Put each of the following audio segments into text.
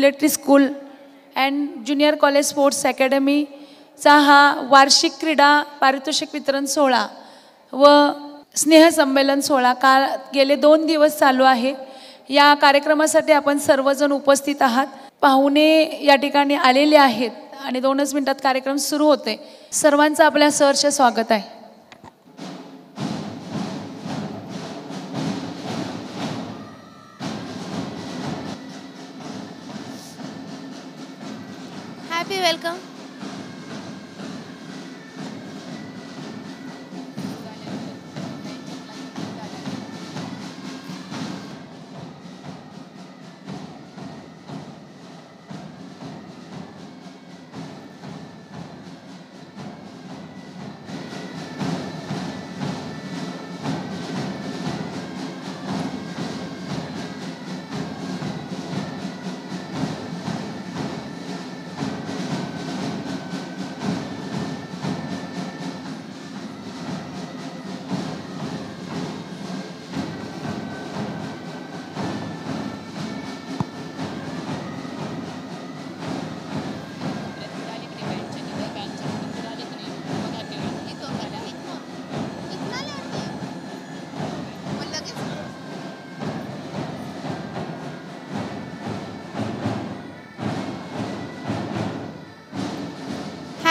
Military school and junior college sports अकॅडमीचा हा वार्षिक क्रीडा पारितोषिक वितरण सोहळा व स्नेहसंमेलन सोहळा गेले 2 दिवस चालू आहे. या कार्यक्रमासाठी आपण सर्वजण उपस्थित आहात. पाहुणे या ठिकाणी आलेले आहेत आणि 2च मिनिटात कार्यक्रम सुरू होते. सर्वांचं आपल्या सहर्ष स्वागत आहे. Happy welcome.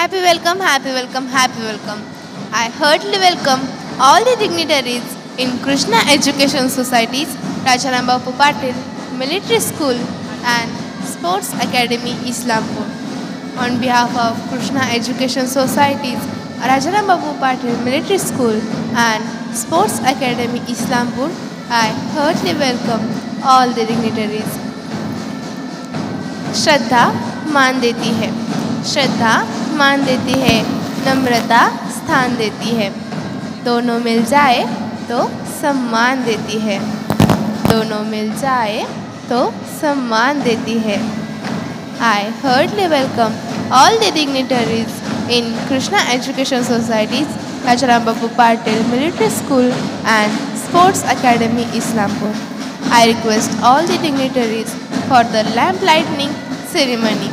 Happy welcome, happy welcome, happy welcome. I heartily welcome all the dignitaries in Krishna Education Society's Rajaram Bapu Patil Military School and Sports Academy, Islampur. On behalf of Krishna Education Society's Rajaram Bapu Patil Military School and Sports Academy, Islampur, I heartily welcome all the dignitaries. श्रद्धा मान देती है, श्रद्धा मान देती है, नम्रता स्थान देती है, दोनों मिल जाए तो सम्मान देती है, दोनों मिल जाए तो सम्मान देती है. I heartily welcome all the dignitaries in Krishna Education Society's Rajaram Bapu Patil Military School and Sports Academy, Islampur. I request all the dignitaries for the lamp lighting ceremony.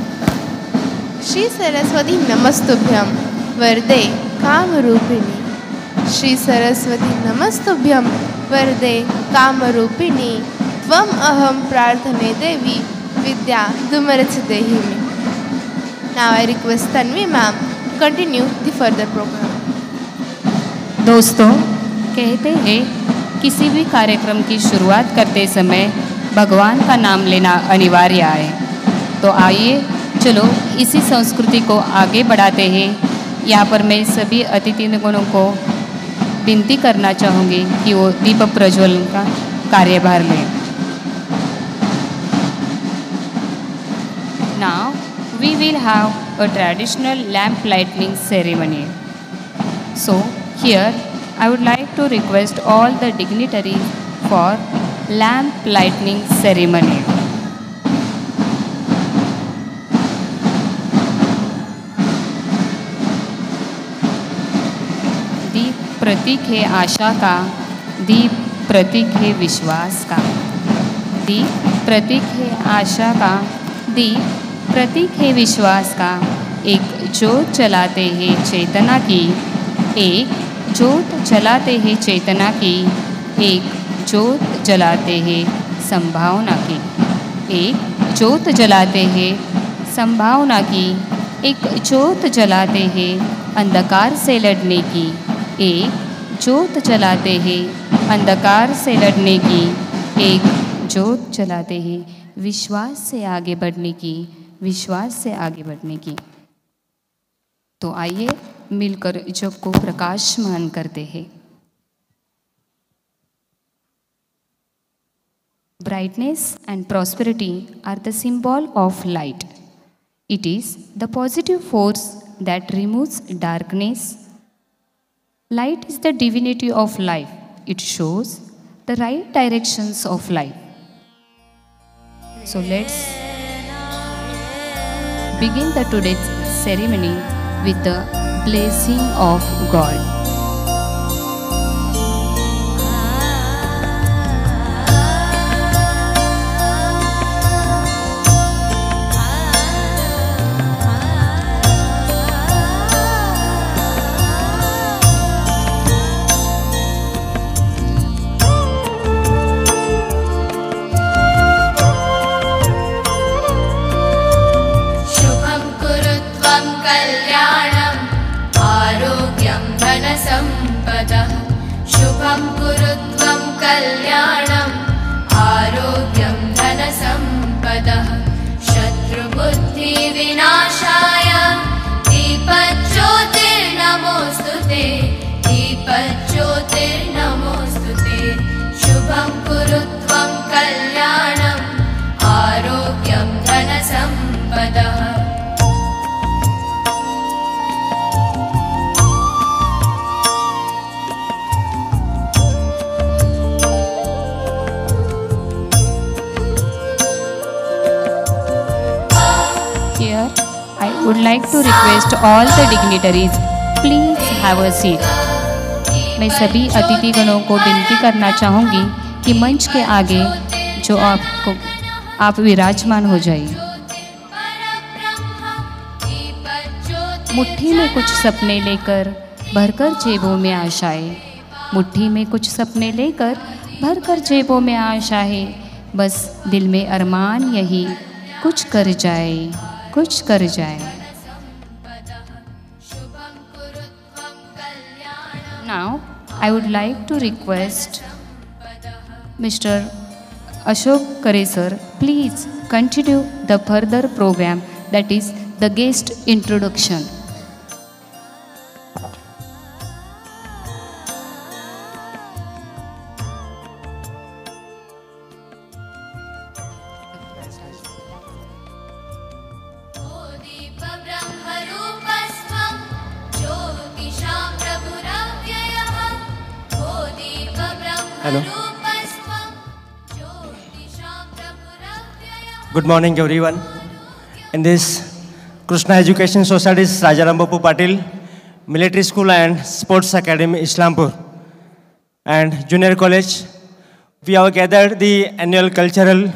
Shri Saraswati नमस्तुभ्यं वरदे कामरूपिणी. श्री सरस्वती नमस्तुभ्यं वरदे कामरूपिणी. त्वम अहम प्रार्थने देवी विद्या दुमरच देहि मे. Now I request Tanvi ma'am to continue the further program. दोस्तों, कहते हैं किसी भी कार्यक्रम की शुरुआत करते समय भगवान का नाम लेना अनिवार्य है. तो आइए चलो इसी संस्कृति को आगे बढ़ाते हैं. यहाँ पर मैं सभी अतिथिगणों को विनती करना चाहूँगी कि वो दीप प्रज्वलन का कार्यभार लें. Now we will have a traditional lamp lighting ceremony. So here I would like to request all the dignitaries for lamp lighting ceremony. दीप प्रतीक है आशा का, दीप प्रतीक है विश्वास का. दीप प्रतीक है आशा का, दीप प्रतीक है विश्वास का. एक ज्योत जलाते हैं चेतना की, एक ज्योत जलाते हैं चेतना की, एक ज्योत जलाते हैं संभावना की. एक ज्योत जलाते हैं संभावना की, एक ज्योत जलाते हैं अंधकार से लड़ने की. एक ज्योत जलाते हैं अंधकार से लड़ने की, एक ज्योत जलाते हैं विश्वास से आगे बढ़ने की, विश्वास से आगे बढ़ने की. तो आइए मिलकर जग को प्रकाशमान करते हैं. Brightness and prosperity are the symbol of light. It is the positive force that removes darkness. Light is the divinity of life. It shows the right directions of life. So let's begin the today's ceremony with the blessing of God. विनाशाय दीपज्योतिर्नमोऽस्तुते दीपज्योतिर्नमोऽस्तुते शुभं कुरु त्वं कल्याणम् आरोग्यं धनसम्पदः Here, I would like to request all the dignitaries, please have a seat. मैं सभी अतिथिगणों को विनती करना चाहूँगी कि मंच के आगे जो आप विराजमान हो जाइए। मुट्ठी में कुछ सपने लेकर भरकर जेबों में आशाएं, मुट्ठी में कुछ सपने लेकर भरकर जेबों में आशाएं, बस दिल में अरमान यही कुछ कर जाए, कुछ कर जाए। Now, I would like to request Mr. Ashok Kare sir, please continue the further program, that is the guest introduction. Hello. Good morning, everyone. In this Krishna Education Society's Rajaram Bapu Patil Military School and Sports Academy, Islampur, and Junior College, we have gathered the annual cultural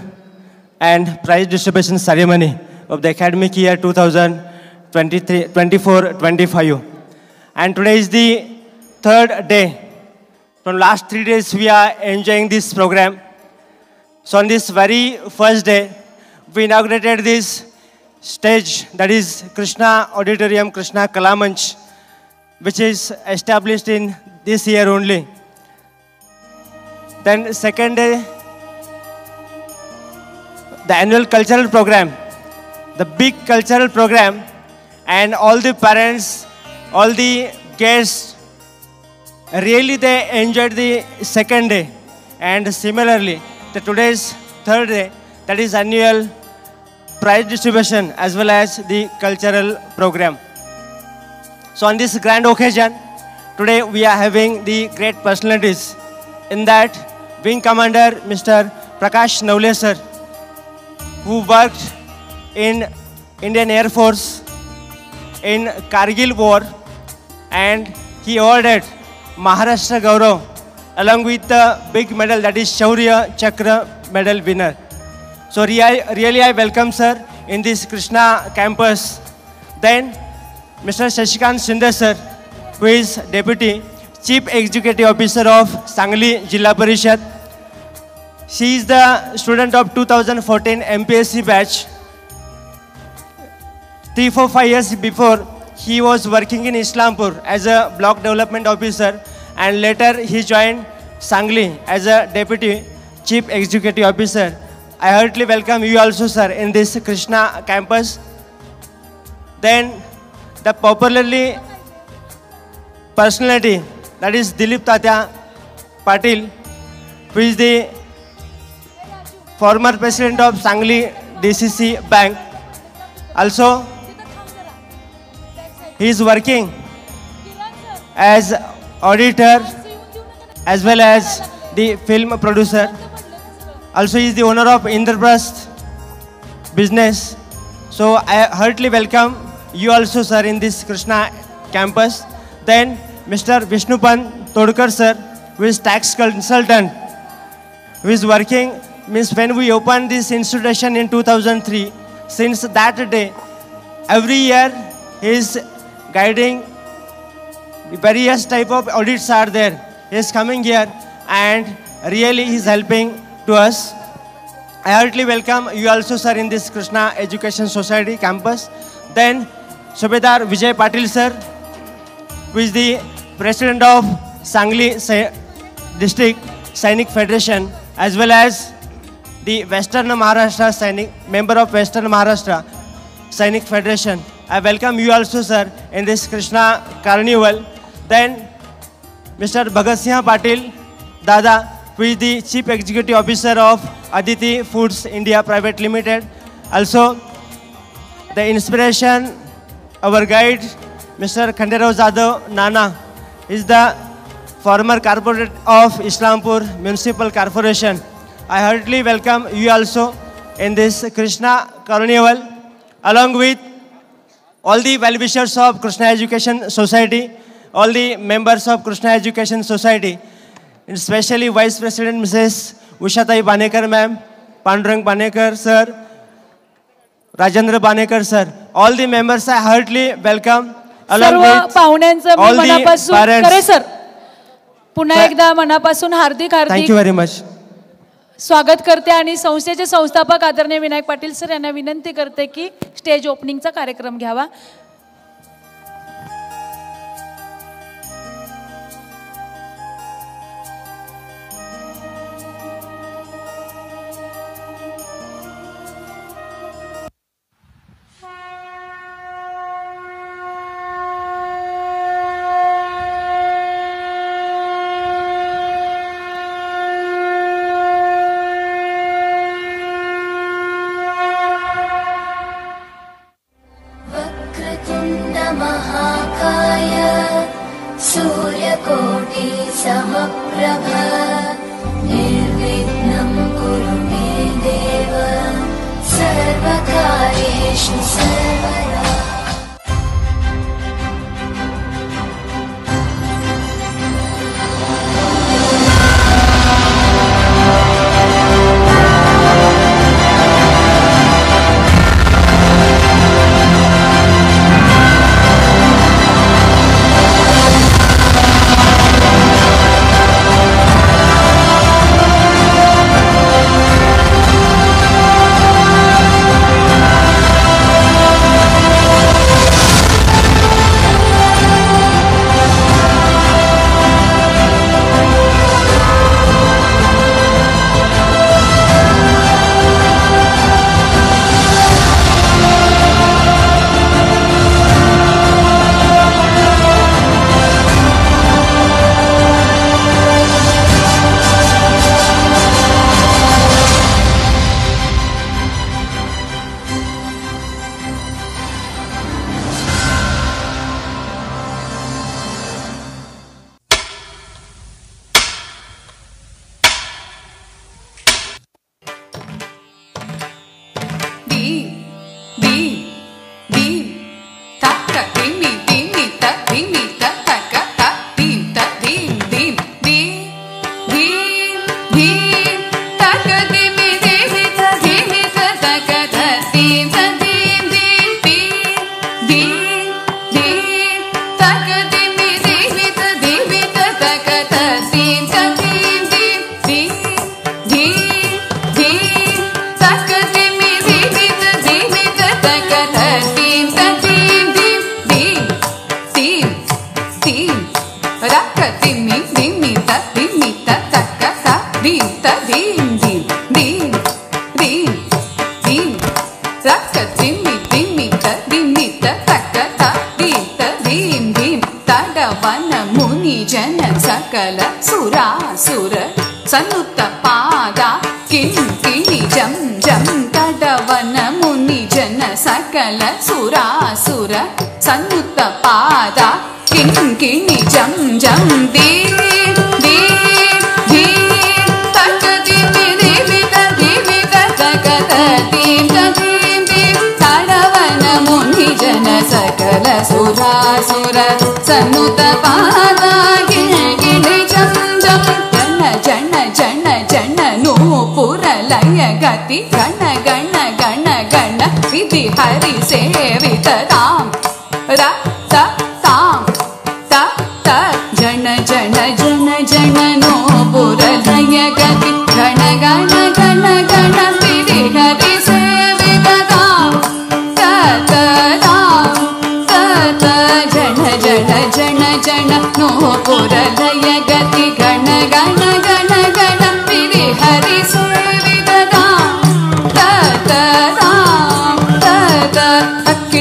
and prize distribution ceremony of the academic year 2024-25. And today is the third day. From last 3 days, we are enjoying this program. So on this very first day, we inaugurated this stage, that is Krishna Auditorium, Krishna Kalamanch, which is established in this year only. Then second day, the annual cultural program, the big cultural program, and all the parents, all the guests, really they enjoyed the second day. And similarly, the today's third day, that is annual prize distribution as well as the cultural program. So on this grand occasion, today we are having the great personalities. In that, Wing Commander Mr. Prakash Navle sir, who worked in Indian Air Force in Kargil War, and he awarded Maharashtra Gaurav along with the big medal, that is Shaurya Chakra medal winner. So really I welcome sir in this Krishna campus. Then Mr. Shashikant Shinde sir, who is Deputy Chief Executive Officer of Sangli Jilla Parishad. She is the student of 2014 MPSC batch. 3-4-5 years before, he was working in Islampur as a block development officer, and later he joined Sangli as a Deputy Chief Executive Officer. I heartily welcome you also, sir, in this Krishna campus. Then the popularly personality, that is Dilip Tatya Patil, who is the former president of Sangli DCC Bank. Also, he is working as auditor as well as the film producer. Also, he is the owner of Indraprasth business. So I heartily welcome you also, sir, in this Krishna campus. Then Mr. Vishnupan Todkar sir, who is tax consultant, who is working, means when we opened this institution in 2003, since that day, every year he is guiding various type of audits are there. He is coming here and really he is helping to us. I heartily welcome you also, sir, in this Krishna Education Society campus. Then Subedar Vijay Patil sir, who is the president of Sangli District Sainik Federation, as well as the Western Maharashtra Sainik, member of Western Maharashtra Sainik Federation. I welcome you also, sir, in this Krishna Carnival. Then Mr. Bhagat Singh Patil, Dada, who is the Chief Executive Officer of Aditi Foods India Private Limited. Also, the inspiration, our guide, Mr. Khanderao Jadhav Nana, is the former corporate of Islampur Municipal Corporation. I heartily welcome you also in this Krishna Carnival, along with all the well-wishers of Krishna Education Society, all the members of Krishna Education Society, especially Vice President Mrs. Ushatai Banekar ma'am, Pandurang Banekar sir, Rajendra Banekar sir, all the members I heartily welcome, along सर्व with पाहुण्यांचं all me the मनापासून parents. खरे sir पुन्हा Sir, एकदा मनापासून हार्दिक Thank Hardik you very much. स्वागत करते आणि संस्थेचे संस्थापक आदरणीय विनायक पाटील सर यांना विनंती करते की स्टेज ओपनिंगचा कार्यक्रम घ्यावा. वक्रतुण्ड महाकाय सूर्यकोटि समप्रभ निर्विघ्नं कुरु मे देव सर्वकार्येषु सर्वदा.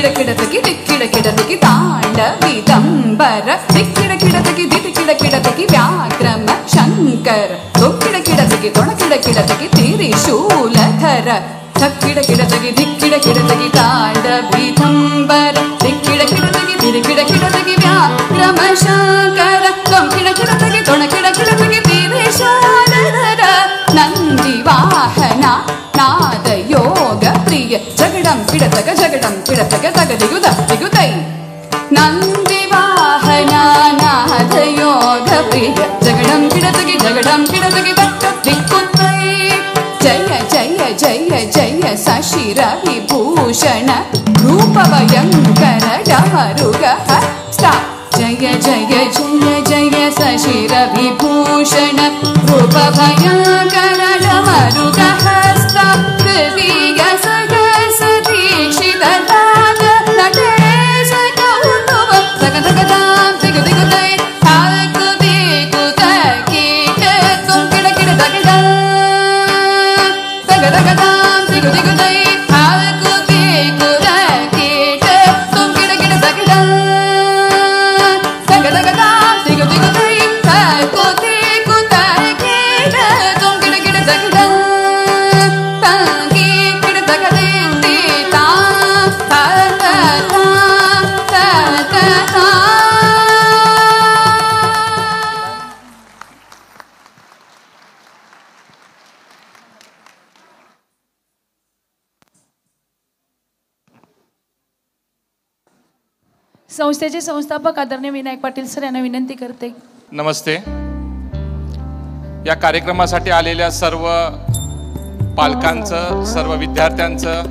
धिक्किडकिडतकि धिक्किडकिडतकि ताण्डविदम्बर धिक्किडकिडतकि धिक्किडकिडतकि व्याक्रम शङ्कर धुक्किडकिडतकि तोणकिडकिडतकि त्रिशूलधर धक्किडकिडतकि धिक्किडकिडतकि ताण्डविदम्बर धिक्किडकिडतकि धिक्किडकिडतकि व्याक्रम शङ्कर धुक्किडकिडतकि तोणकिडकिडतकि त्रिशूलधर नन्दिवाहना नादयोग प्रिय जगडं किडतक तगदिगुद दिगुदै नन्दिवाहना नादयोग प्रिय जगडं किडतकि दिक्कुदै जय जय जय जय सशिर विभूषण रूपभयङ्कर डमरुग हस्ता जय जय जय जय सशिर विभूषण रूपभयङ्कर डमरुग हस्ता कृतिग सगस दीक्षित राग नटेश कौतुभ जगदगदां दिगुदिगुदै ताल्कु दिगुद कीट तुम किडकिड दगदां दगदगदां दिगुदिगुदै ताल्कु दिगुद कीट तुम किडकिड दगदां दगदगदां दिगुदिगुदै ताल्कु दिगुद कीट तुम किडकिड दगदां संस्थेचे संस्थापक आदरणीय विनायक पाटील सर यांना विनंती करते. नमस्ते. या कार्यक्रमासाठी आलेल्या सर्व पालकांचं, सर्व विद्यार्थ्यांचं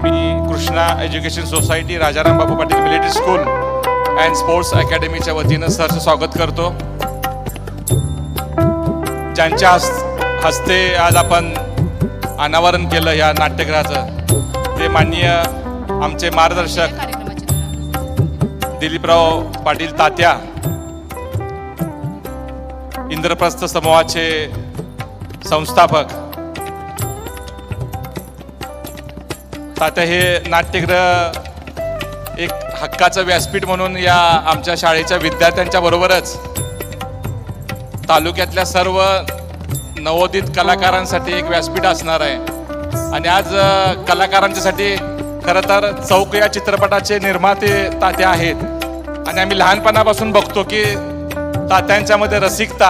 मी Krishna education society Rajaram Bapu Patil military school and sports अकॅडमीच्या वतीनं सरचं स्वागत करतो. ज्यांच्या हस्ते आज आपण अनावरण केलं या नाट्यगृहाचं ते माननीय आमचे मार्गदर्शक दिलीपराव पाटील तात्या, इंद्रप्रस्थ समूहाचे संस्थापक. तात्या हे नाट्यगृह एक हक्काचं व्यासपीठ म्हणून या आमच्या शाळेच्या विद्यार्थ्यांच्या बरोबरच तालुक्यातल्या सर्व नवोदित कलाकारांसाठी एक व्यासपीठ असणार आहे. आणि आज कलाकारांच्यासाठी खरं तर चौक या चित्रपटाचे निर्माते तात्या आहेत. आणि आम्ही लहानपणापासून बघतो की तात्यांच्यामध्ये रसिकता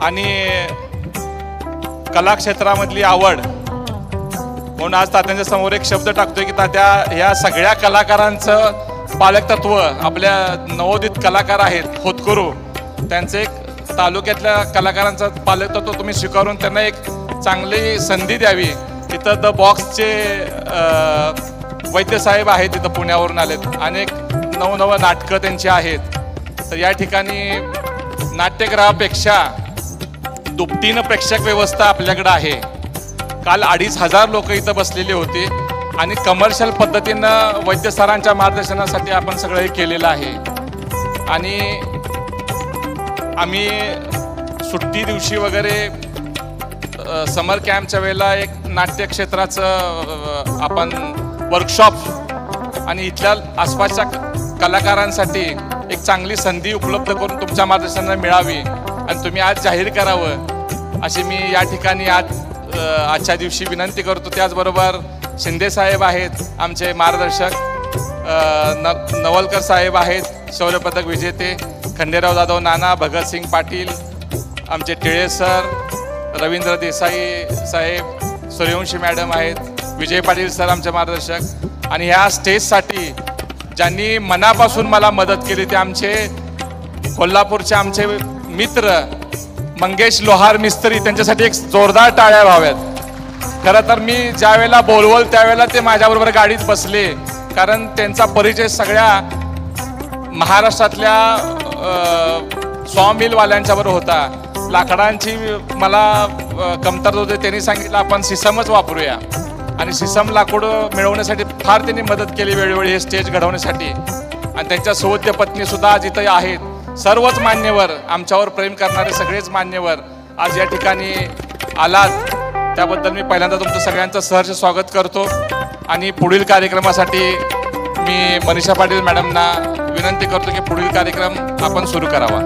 आणि कलाक्षेत्रामधली आवड. म्हणून आज तात्यांच्या समोर एक शब्द टाकतोय की तात्या ह्या सगळ्या कलाकारांचं पालकतत्व आपल्या नवोदित कलाकार आहेत होतकरू, त्यांचं एक तालुक्यातल्या कलाकारांचं पालकतत्व तुम्ही स्वीकारून त्यांना एक चांगली संधी द्यावी. इथं द बॉक्सचे वैद्यसाहेब आहेत, तिथं पुण्यावरून आलेत. अनेक नवनवं नाटकं त्यांची आहेत. तर या ठिकाणी नाट्यगृहापेक्षा दुपटीनं प्रेक्षक व्यवस्था आपल्याकडं आहे. काल 2500 लोक इथं बसलेली होती आणि कमर्शियल पद्धतीनं वैद्य सरांच्या मार्गदर्शनासाठी आपण सगळं हे केलेलं आहे. आणि आम्ही सुट्टी दिवशी वगैरे समर कॅम्पच्या वेळेला एक नाट्यक्षेत्राचं आपण वर्कशॉप आणि इथल्या आसपासच्या कलाकारांसाठी एक चांगली संधी उपलब्ध करून तुमच्या मार्गदर्शनाला मिळावी आणि तुम्ही आज जाहीर करावं अशी मी या ठिकाणी आजच्या दिवशी विनंती करतो. त्याचबरोबर शिंदे साहेब आहेत आमचे मार्गदर्शक, नवलकर साहेब आहेत शौर्यपदक विजेते, खंडेराव जाधव नाना, भगतसिंग पाटील आमचे टिळे सर, रवींद्र देसाई साहेब, सूर्यवंशी मॅडम आहेत, विजय पाटील सर आमचे मार्गदर्शक. आणि ह्या स्टेजसाठी ज्यांनी मनापासून मला मदत केली ते आमचे कोल्हापूरचे आमचे मित्र मंगेश लोहार मिस्त्री, त्यांच्यासाठी एक जोरदार टाळ्या व्हाव्यात. खरं तर मी ज्या वेळेला बोलवल त्यावेळेला ते माझ्याबरोबर गाडीत बसले, कारण त्यांचा परिचय सगळ्या महाराष्ट्रातल्या सॉमिलवाल्यांच्याबरोबर होता. लाकडांची मला कमतरता होते, त्यांनी सांगितलं आपण सिसमच वापरूया आणि सिसम लाकूड मिळवण्यासाठी फार त्यांनी मदत केली वेळोवेळी हे स्टेज घडवण्यासाठी. आणि त्यांच्या सुवद्य पत्नी सुद्धा आज इथं आहेत. सर्वच मान्यवर, आमच्यावर प्रेम करणारे सगळेच मान्यवर आज या ठिकाणी आलात त्याबद्दल मी पहिल्यांदा तुमचं सगळ्यांचं सहर्ष स्वागत करतो आणि पुढील कार्यक्रमासाठी मी मनीषा पाटील मॅडमना विनंती करतो की पुढील कार्यक्रम आपण सुरू करावा.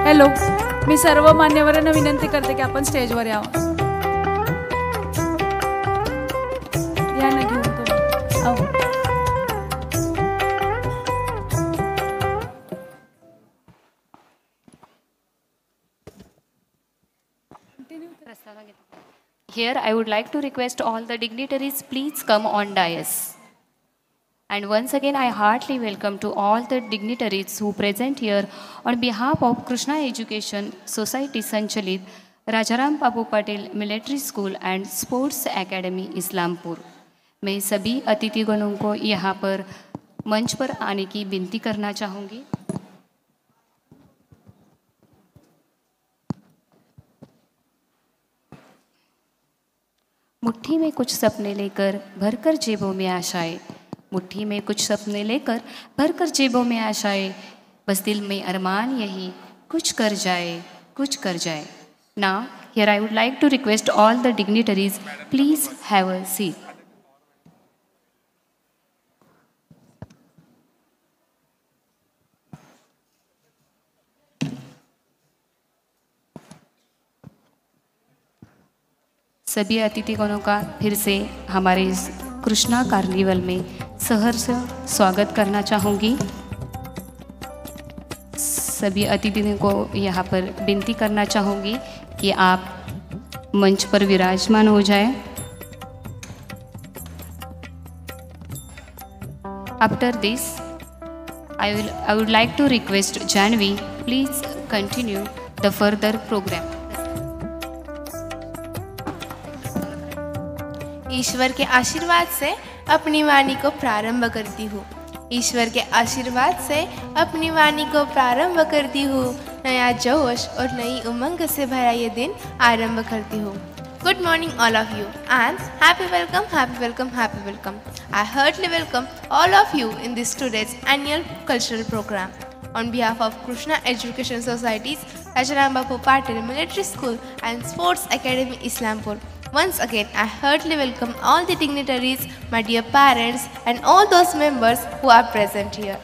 हॅलो, मी सर्व मान्यवरांना विनंती करते की आपण स्टेजवर यावं. या ना घेऊन तुम्ही. अहो. Here I would like to request all the dignitaries please come on dais. And once again I heartily welcome to all the dignitaries who present here on behalf of Krishna Education Society Sanchalit Rajaram Babu Patel Military School and Sports Academy Islampur. मैं सभी अतिथिगणों को यहाँ पर मंच पर आने की विनती करना चाहूँगी. मुट्ठी में कुछ सपने लेकर भरकर जेबों में आशाएं, मुट्ठी में कुछ सपने लेकर भरकर जेबों में आशाएं, बस दिल में अरमान यही कुछ कर जाए, कुछ कर जाए. Now here I would like to request all the dignitaries please have a seat. सभी अतिथिगणों का फिर से हमारे इस कृष्णा कार्निवल में सहर्ष स्वागत करना चाहूँगी. सभी अतिथियों को यहाँ पर विनती करना चाहूँगी कि आप मंच पर विराजमान हो जाएं. After this, I would like to request Janvi, please continue the further program. ईश्वर के आशीर्वाद से अपनी वाणी को प्रारंभ करती हूँ. ईश्वर के आशीर्वाद से अपनी वाणी को प्रारंभ करती हूँ. नया जोश और नई उमंग से भरा ये दिन आरंभ करती हूँ. Good morning all of you and happy welcome, happy welcome, happy welcome. I heartily welcome all of you in this today's annual cultural program. On behalf of Krishna Education Society's Rajaram Babu Patel Military School and Sports Academy Islampur, once again I heartily welcome all the dignitaries, my dear parents and all those members who are present here.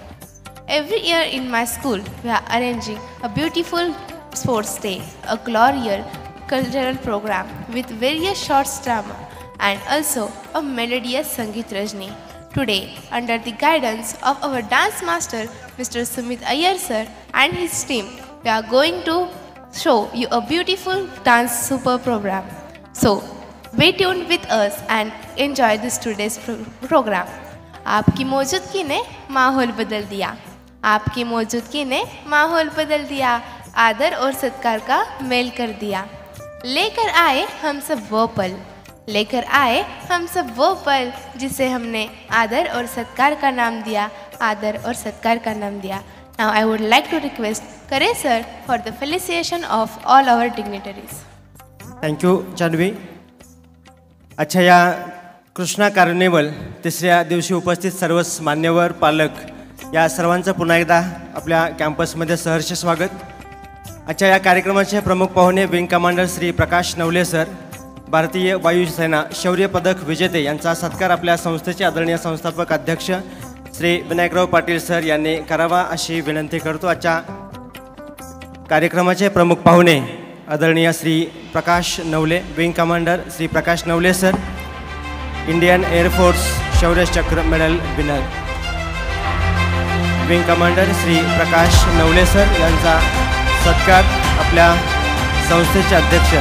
Every year in my school we are arranging a beautiful sports day, a glorious cultural program with various short drama and also a melodious Sangeet Rajni. Today, under the guidance of our dance master Mr. Sumit Iyer sir and his team, we are going to show you a beautiful dance super program. So, stay tuned with us and enjoy this today's program. आपकी मौजूदगी ने माहौल बदल दिया. आपकी मौजूदगी ने माहौल बदल दिया. आदर और सत्कार का मेल कर दिया. लेकर आए हम सब वो पल, लेकर आए हम सब वो पल जिसे हमने आदर और सत्कार का नाम दिया, आदर और सत्कार का नाम दिया. Now I would like to request Kare sir for the felicitation of all our dignitaries. Thank you, Janvi. अच्छा, या कृष्णा कार्निवल तिसऱ्या दिवशी उपस्थित सर्व मान्यवर पालक या सर्वांचं पुन्हा एकदा आपल्या कॅम्पसमध्ये सहर्ष स्वागत. अच्छा, या कार्यक्रमाचे प्रमुख पाहुणे wing commander Shri Prakash Navale sir, भारतीय वायुसेना शौर्य पदक विजेते, यांचा सत्कार आपल्या संस्थेचे आदरणीय संस्थापक अध्यक्ष श्री विनायकराव पाटील सर यांनी करावा अशी विनंती करतो. आजच्या कार्यक्रमाचे प्रमुख पाहुणे आदरणीय Shri Prakash Navale, wing commander Shri Prakash Navale sir, Indian air force Shaurya Chakra medal winner. Wing commander Shri Prakash Navale sir यांचा सत्कार आपल्या संस्थेचे अध्यक्ष,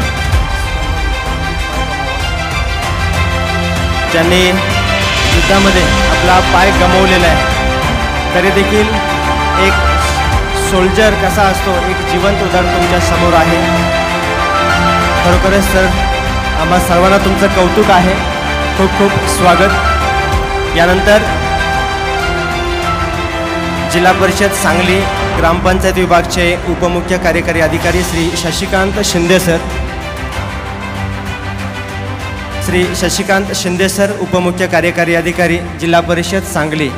ज्यांनी युद्धामध्ये आपला पाय गमावलेला आहे तरी देखील एक सोल्जर कसा असतो, एक जिवंत उदाहरण तुमच्या समोर आहे. खरोखरच सर, आम्हा सर्वांना तुमचं कौतुक आहे. खूप खूप स्वागत. यानंतर जिल्हा परिषद सांगली ग्रामपंचायत विभागचे उपमुख्य कार्यकारी अधिकारी श्री शशिकांत शिंदे सर, श्री शशिकांत शिंदे सर उपमुख्य कार्यकारी अधिकारी जिल्हा परिषद सांगली।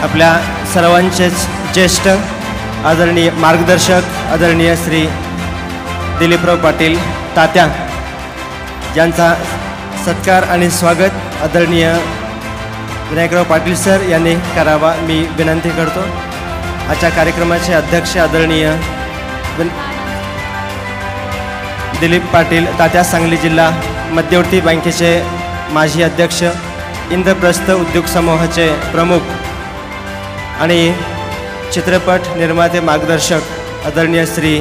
आपल्या सर्वांचेच ज्येष्ठ आदरणीय मार्गदर्शक आदरणीय श्री दिलीपराव पाटील तात्या यांचा सत्कार आणि स्वागत आदरणीय विनायकराव पाटील सर यांनी करावा मी विनंती करतो। आजच्या कार्यक्रमाचे अध्यक्ष आदरणीय दिलीप पाटील तात्या सांगली जिल्हा मध्यवर्ती बँकेचे माजी अध्यक्ष, इंद्रप्रस्थ उद्योग समूहाचे प्रमुख आणि चित्रपट निर्माते मार्गदर्शक आदरणीय श्री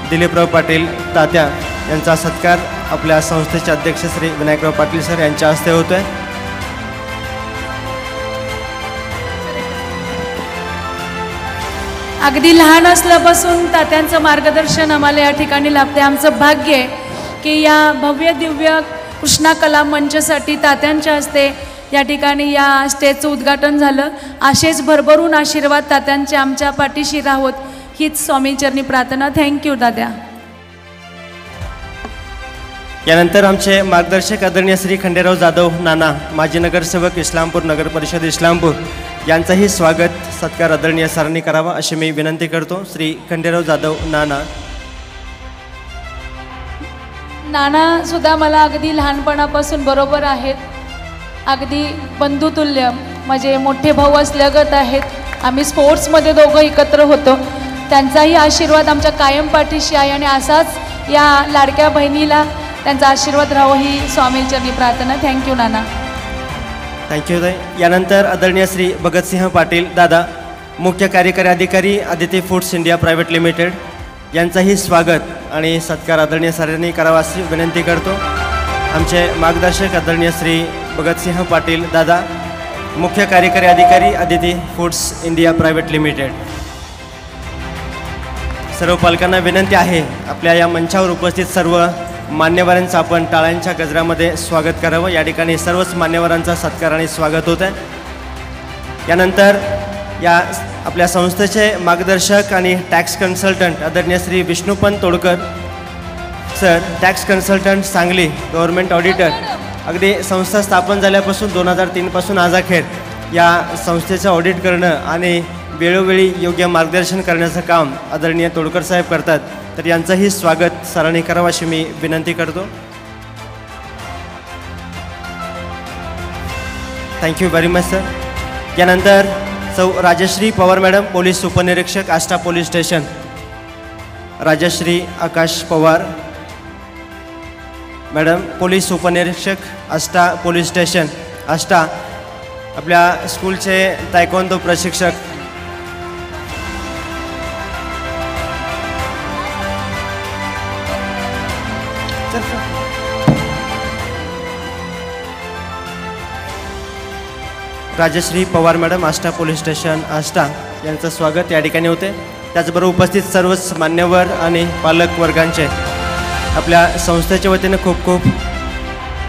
दिलीपराव पाटील तात्या यांचा सत्कार आपल्या संस्थेचे अध्यक्ष श्री विनायकराव पाटील सर यांच्या हस्ते होतोय। अगदी लहान असल्यापासून तात्यांचं मार्गदर्शन आम्हाला या ठिकाणी लाभते। आमचं भाग्य आहे की या भव्य दिव्य कृष्णा कला मंचसाठी तात्यांच्या हस्ते या ठिकाणी या स्टेजचं उद्घाटन झालं। असेच भरभरून आशीर्वाद तात्यांचे आमच्या पाठीशी राहोत हीच स्वामीचरणी प्रार्थना। थँक्यू दाद्या। यानंतर आमचे मार्गदर्शक आदरणीय श्री खंडेराव जाधव नाना माजी नगरसेवक इस्लामपूर नगर परिषद इस्लामपूर यांचाही स्वागत सत्कार आदरणीय सरांनी करावा अशी मी विनंती करतो। श्री खंडेराव जाधव नाना। नाना सुद्धा मला अगदी लहानपणापासून बरोबर आहेत, अगदी बंधुतुल्य, म्हणजे मोठे भाऊ असल्यागत आहेत। आम्ही स्पोर्ट्समध्ये दोघं एकत्र होतो। त्यांचाही आशीर्वाद आमच्या कायम पाठीशी आहे आणि असाच या लाडक्या बहिणीला त्यांचा आशीर्वाद राहो ही स्वामीचरणी प्रार्थना। थँक्यू नाना। थँक्यू ताई। यानंतर आदरणीय श्री भगतसिंह पाटील दादा मुख्य कार्यकारी अधिकारी Aditi foods India private limited यांचाही स्वागत आणि सत्कार आदरणीय सरांनी करावा अशी विनंती करतो। आमचे मार्गदर्शक आदरणीय श्री भगतसिंह पाटील दादा मुख्य कार्यकारी अधिकारी Aditi foods India private limited. सर्व पालकांना विनंती आहे आपल्या या मंचावर उपस्थित सर्व मान्यवरांचं आपण टाळ्यांच्या गजरामध्ये स्वागत करावं। या ठिकाणी सर्वच मान्यवरांचा सत्कार आणि स्वागत होत आहे। यानंतर या आपल्या संस्थेचे मार्गदर्शक आणि टॅक्स कन्सल्टंट आदरणीय Shri Vishnupant Todkar sir, tax consultant Sangli government auditor, अगदी संस्था स्थापन झाल्यापासून 2003 पासून आजअखेर या संस्थेचं ऑडिट करणं आणि वेळोवेळी योग्य मार्गदर्शन करण्याचं काम आदरणीय तोडकर साहेब करतात, तर यांचंही स्वागत सरांनी करावं अशी मी विनंती करतो। Thank you very much sir. यानंतर सौ राजश्री पवार मॅडम पोलीस उपनिरीक्षक Ashta police station, Rajashri Akash Pawar madam police उपनिरीक्षक आष्टा पोलीस स्टेशन आष्टा, आपल्या स्कूलचे तायक्वांदो प्रशिक्षक Rajashri Pawar madam Ashta police station Ashta यांचं स्वागत या ठिकाणी होते। त्याचबरोबर उपस्थित सर्वच मान्यवर आणि पालक वर्गांचे आपल्या संस्थेच्या वतीने खूप खूप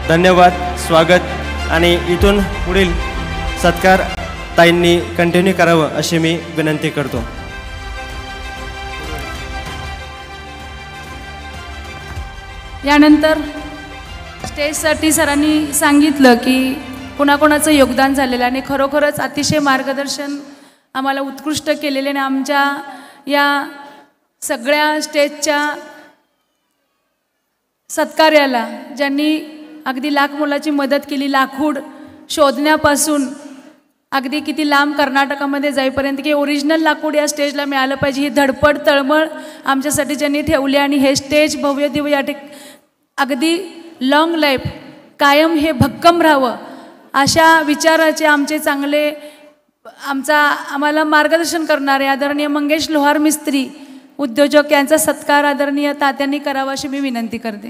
धन्यवाद, स्वागत आणि इथून पुढील सत्कार ताईंनी कंटिन्यू करावं अशी मी विनंती करतो। यानंतर स्टेजसाठी सरांनी सांगितलं की कोणाकोणाचं योगदान झालेलं आणि खरोखरच अतिशय मार्गदर्शन आम्हाला उत्कृष्ट केलेले आणि आमच्या या सगळ्या स्टेजच्या सत्कार्याला ज्यांनी अगदी लाख मोलाची मदत केली, लाकूड शोधण्यापासून अगदी किती लांब कर्नाटकामध्ये जाईपर्यंत की ओरिजिनल लाकूड या स्टेजला मिळालं पाहिजे ही धडपड तळमळ आमच्यासाठी ज्यांनी ठेवली आणि हे स्टेज भव्य दिव्य या अगदी लॉंग लाईफ कायम हे भक्कम राहावं अशा विचाराचे आमचे चांगले आम्हाला मार्गदर्शन करणारे आदरणीय मंगेश लोहार मिस्त्री उद्योजक यांचा सत्कार आदरणीय तात्यांनी करावा अशी मी विनंती करते।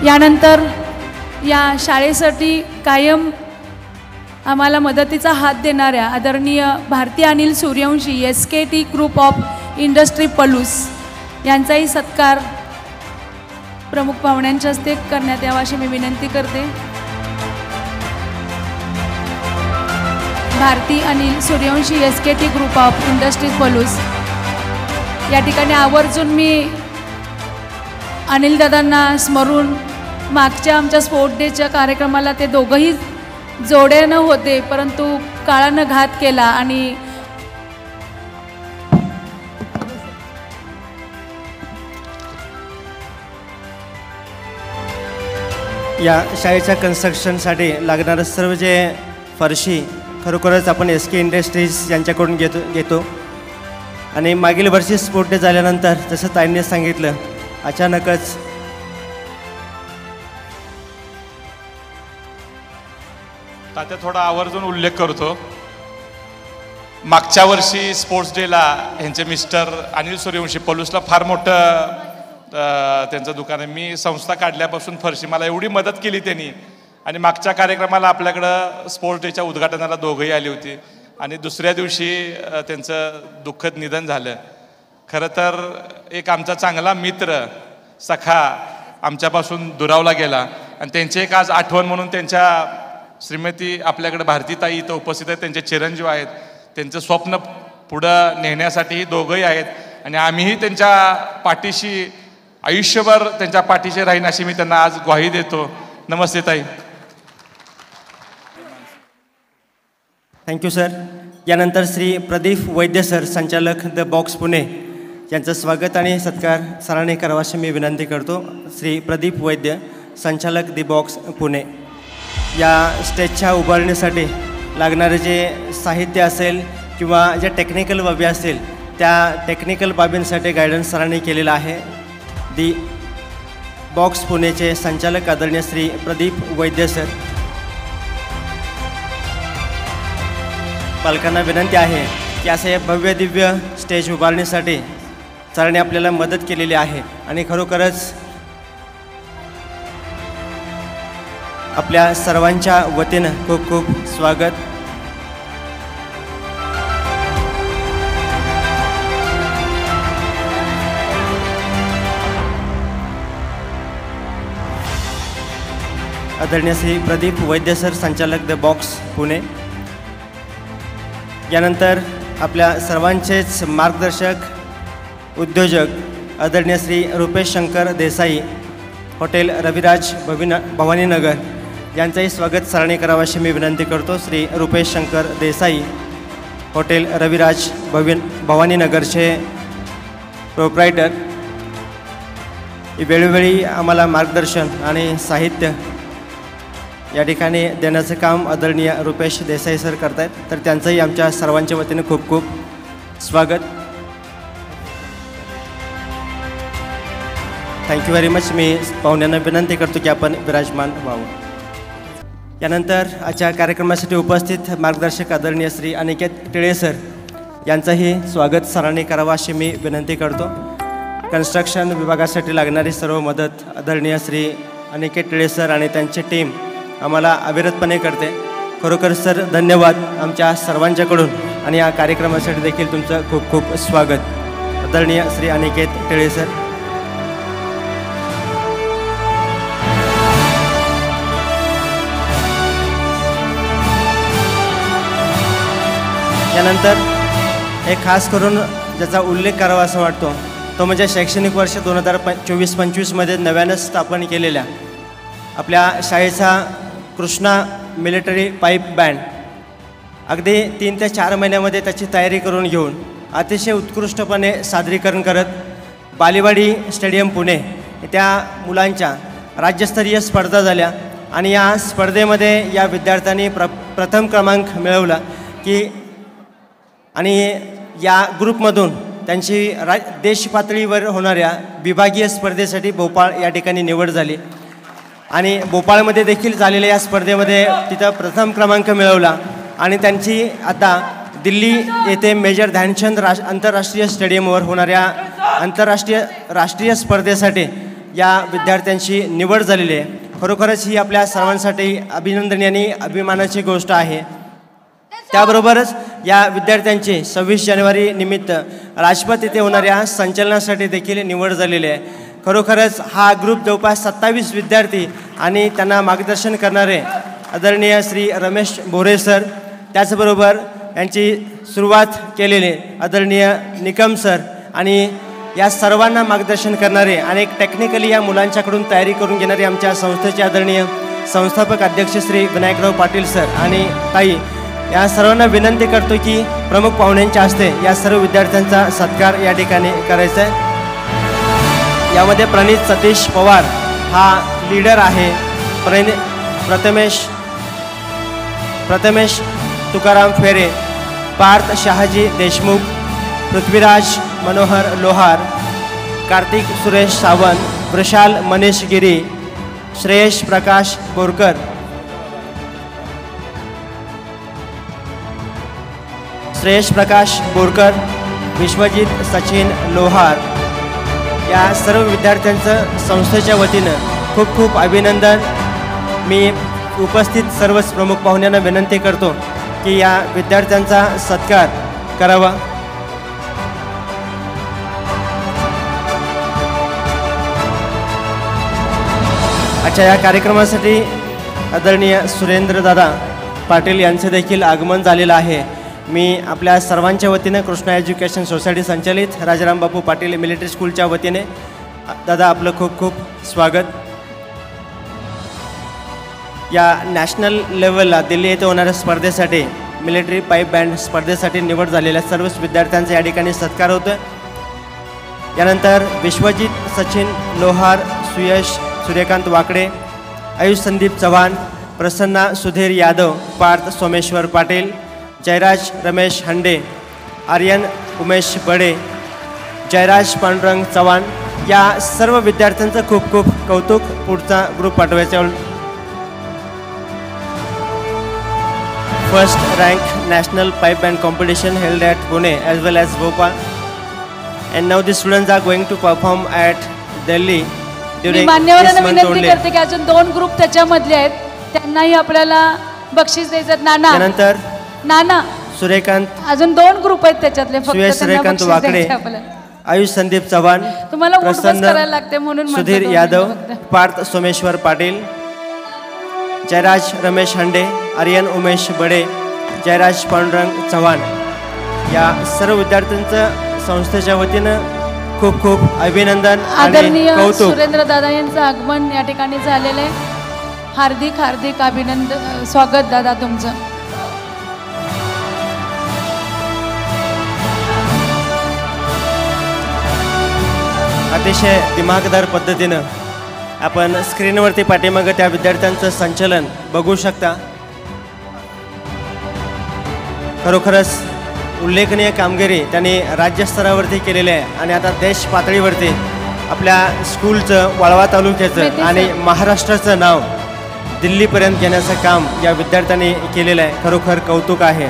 यानंतर या शाळेसाठी कायम आम्हाला मदतीचा हात देणाऱ्या आदरणीय Bharati Anil Suryavanshi SKT group of industry Palus यांचाही सत्कार प्रमुख पाहुण्यांच्या हस्ते करण्यात यावा अशी मी विनंती करते. Bharati Anil Suryavanshi SKT group of industry Palus या ठिकाणी आवर्जून मी अनिल दादांना स्मरून मागच्या आमच्या स्पोर्ट डेच्या कार्यक्रमाला ते दोघंही जोड्यानं होते, परंतु काळानं घात केला आणि या शाळेच्या कन्स्ट्रक्शनसाठी लागणारं सर्व जे फरशी खरोखरच आपण SK इंडस्ट्रीज यांच्याकडून घेतो आणि मागील वर्षी स्पोर्ट डे झाल्यानंतर जसं ताईंनी सांगितलं अचानकच तात्या थोडा आवर्जून उल्लेख करतो. मागच्या वर्षी स्पोर्ट्स डेला ह्यांचे मिस्टर अनिल सूर्यवंशी पलूसला फार मोठं त्यांचं दुकान आहे. मी संस्था काढल्यापासून फरशी मला एवढी मदत केली त्यांनी आणि मागच्या कार्यक्रमाला आपल्याकडं स्पोर्ट्स डेच्या उद्घाटनाला दोघंही आली होती आणि दुसऱ्या दिवशी त्यांचं दुःखद निधन झालं. खरं तर एक आमचा चांगला मित्र सखा आमच्यापासून दुरावला गेला आणि त्यांची एक आज आठवण म्हणून त्यांच्या श्रीमती आपल्याकडे भारतीताई इथं उपस्थित आहेत, त्यांचे चिरंजीव आहेत, त्यांचं स्वप्न पुढं नेण्यासाठी दोघंही आहेत आणि आम्हीही त्यांच्या पाठीशी आयुष्यभर त्यांच्या पाठीशी राहीन अशी मी त्यांना आज ग्वाही देतो. नमस्ते ताई. Thank you sir. यानंतर श्री प्रदीप वैद्य सर संचालक द बॉक्स पुणे यांचं स्वागत आणि सत्कार सरांनी करावा अशी मी विनंती करतो. श्री प्रदीप वैद्य संचालक द बॉक्स पुणे. या स्टेजच्या उभारणीसाठी लागणारे जे साहित्य असेल किंवा ज्या टेक्निकल बाबी असेल त्या टेक्निकल बाबींसाठी गायडन्स सरांनी केलेला आहे. दी बॉक्स पुणेचे संचालक आदरणीय श्री प्रदीप वैद्य सर. पालकांना विनंती आहे की असं या भव्य दिव्य स्टेज उभारणीसाठी सरांनी आपल्याला मदत केलेली आहे आणि खरोखरच आपल्या सर्वांच्या वतीनं खूप खूप स्वागत. आदरणीय श्री प्रदीप वैद्य सर संचालक द बॉक्स पुणे. यानंतर आपल्या सर्वांचेच मार्गदर्शक उद्योजक आदरणीय श्री रुपेश शंकर देसाई हॉटेल रविराज भवानीनगर यांचंही स्वागत सरांनी करावं अशी मी विनंती करतो. श्री रुपेश शंकर देसाई हॉटेल रविराज भवानीनगरचे प्रोप्रायटर वेळोवेळी आम्हाला मार्गदर्शन आणि साहित्य या ठिकाणी देण्याचं काम आदरणीय रुपेश देसाई सर करत आहेत, तर त्यांचंही आमच्या सर्वांच्या वतीने खूप खूप स्वागत. Thank you very much. मी पाहुण्यांना विनंती करतो की आपण विराजमान व्हावं. यानंतर आजच्या कार्यक्रमासाठी उपस्थित मार्गदर्शक आदरणीय श्री अनिकेत टिळे सर यांचंही स्वागत सरांनी करावं अशी मी विनंती करतो. कन्स्ट्रक्शन विभागासाठी लागणारी सर्व मदत आदरणीय श्री अनिकेत टिळे सर आणि त्यांची टीम आम्हाला अविरतपणे करते. खरोखर सर धन्यवाद आमच्या सर्वांच्याकडून आणि या कार्यक्रमासाठी देखील तुमचं खूप खूप स्वागत. आदरणीय श्री अनिकेत टिळे सर. यानंतर एक खास करून ज्याचा उल्लेख करावा असं वाटतो तो म्हणजे शैक्षणिक वर्ष 2024-25मध्ये नव्यानं स्थापन केलेल्या आपल्या शाळेचा कृष्णा मिलिटरी पाईप बँड अगदी 3 ते 4 महिन्यामध्ये त्याची तयारी करून घेऊन अतिशय उत्कृष्टपणे सादरीकरण करत बालेवाडी स्टेडियम पुणे त्या मुलांच्या राज्यस्तरीय स्पर्धा झाल्या आणि या स्पर्धेमध्ये या विद्यार्थ्यांनी प्रथम क्रमांक मिळवला की आणि या ग्रुपमधून त्यांची देश पातळीवर होणाऱ्या विभागीय स्पर्धेसाठी भोपाळ या ठिकाणी निवड झाली आणि भोपाळमध्ये देखील झालेल्या या स्पर्धेमध्ये तिथं प्रथम क्रमांक मिळवला आणि त्यांची आता दिल्ली येथे मेजर ध्यानचंद आंतरराष्ट्रीय स्टेडियमवर होणाऱ्या राष्ट्रीय स्पर्धेसाठी या विद्यार्थ्यांची निवड झालेली आहे. खरोखरच ही आपल्या सर्वांसाठी अभिनंदनीय आणि अभिमानाची गोष्ट आहे. त्याबरोबरच या विद्यार्थ्यांची 26 जानेवारी निमित्त राजपथ येथे होणाऱ्या संचलनासाठी देखील निवड झालेली आहे. खरोखरच हा ग्रुप जवळपास 27 विद्यार्थी आणि त्यांना मार्गदर्शन करणारे आदरणीय श्री रमेश बोरे सर, त्याचबरोबर यांची सुरुवात केलेले आदरणीय निकम सर आणि या सर्वांना मार्गदर्शन करणारे आणि टेक्निकली या मुलांच्याकडून तयारी करून घेणारे आमच्या संस्थेचे आदरणीय संस्थापक अध्यक्ष श्री विनायकराव पाटील सर आणि ताई, या सर्वांना विनंती करतो की प्रमुख पाहुण्यांच्या हस्ते या सर्व विद्यार्थ्यांचा सत्कार या ठिकाणी करायचा आहे. यामध्ये प्रणित सतीश पवार हा लीडर आहे. प्रथमेश तुकाराम फेरे, पार्थ शहाजी देशमुख, पृथ्वीराज मनोहर लोहार, कार्तिक सुरेश सावंत, वृषाल मनीष गिरी, श्रेयश प्रकाश बोरकर, विश्वजित सचिन लोहार, या सर्व विद्यार्थ्यांचं संस्थेच्या वतीनं खूप खूप अभिनंदन. मी उपस्थित सर्वच प्रमुख पाहुण्यांना विनंती करतो की या विद्यार्थ्यांचा सत्कार करावा. अच्छा, या कार्यक्रमासाठी आदरणीय सुरेंद्रदादा पाटील यांचे देखील आगमन झालेलं आहे. मी आपल्या सर्वांच्या वतीने कृष्णा एज्युकेशन सोसायटी संचालित राजाराम बापू पाटील मिलिटरी स्कूलच्या वतीने दादा आपलं खूप खूप स्वागत. या नॅशनल लेवलला दिल्ली येथे होणाऱ्या स्पर्धेसाठी मिलिटरी पाईप बँड स्पर्धेसाठी निवड झालेल्या सर्वच विद्यार्थ्यांचा या ठिकाणी सत्कार होतो. यानंतर विश्वजित सचिन लोहार, सुयश सूर्यकांत वाकडे, आयुष संदीप चव्हाण, प्रसन्ना सुधीर यादव, पार्थ सोमेश्वर पाटील, जयराज रमेश हंडे, आर्यन उमेश बडे, जयराज पांडुरंग चव्हाण, या सर्व विद्यार्थ्यांचं खूप खूप कौतुक. पुढचा ग्रुप पाठवायचा. First rank national pipe band competition held at Pune as well as Bhopal, and now the students are going to perform at Delhi me during मान्यवरांना this month विनंती only. करते की अजून 2 ग्रुप त्याच्यामधले आहेत, त्यांनाही आपल्याला बक्षीस द्यायचं. त्यानंतर नाना सूर्यकांत अजून 2 ग्रुप आहेत त्याच्यातले, फक्त सुयश त्यांना सूर्यकांत बक्षीस वाकडे, द्यायचं आपल्याला. आयुष संदीप चव्हाण, तुम्हाला उठबस प्रसन्न करायला लागते म्हणून म्हटलं सुधीर 2 यादव, मिनिटं फक्त. पार्थ सोमेश्वर पाटील, जयराज रमेश हंडे, आर्यन उमेश बडे, जयराज पांडुरंग चव्हाण, या सर्व विद्यार्थ्यांचं संस्थेच्या वतीनं खूप खूप अभिनंदन आणि आदरणीय कौतुक. सुरेंद्र दादा यांचं आगमन या ठिकाणी झालेलं आहे. हार्दिक हार्दिक अभिनंदन, स्वागत दादा तुमचं. अतिशय दिमागदार पद्धतीनं आपण स्क्रीनवरती पाठीमागं त्या विद्यार्थ्यांचं संचलन बघू शकता. खरोखरच उल्लेखनीय कामगिरी त्यांनी राज्यस्तरावरती केलेली आहे आणि आता देश पातळीवरती आपल्या स्कूलचं, वाळवा तालुक्याचं आणि महाराष्ट्राचं नाव दिल्लीपर्यंत घेण्याचं काम या विद्यार्थ्यांनी केलेलं आहे. खरोखर कौतुक आहे.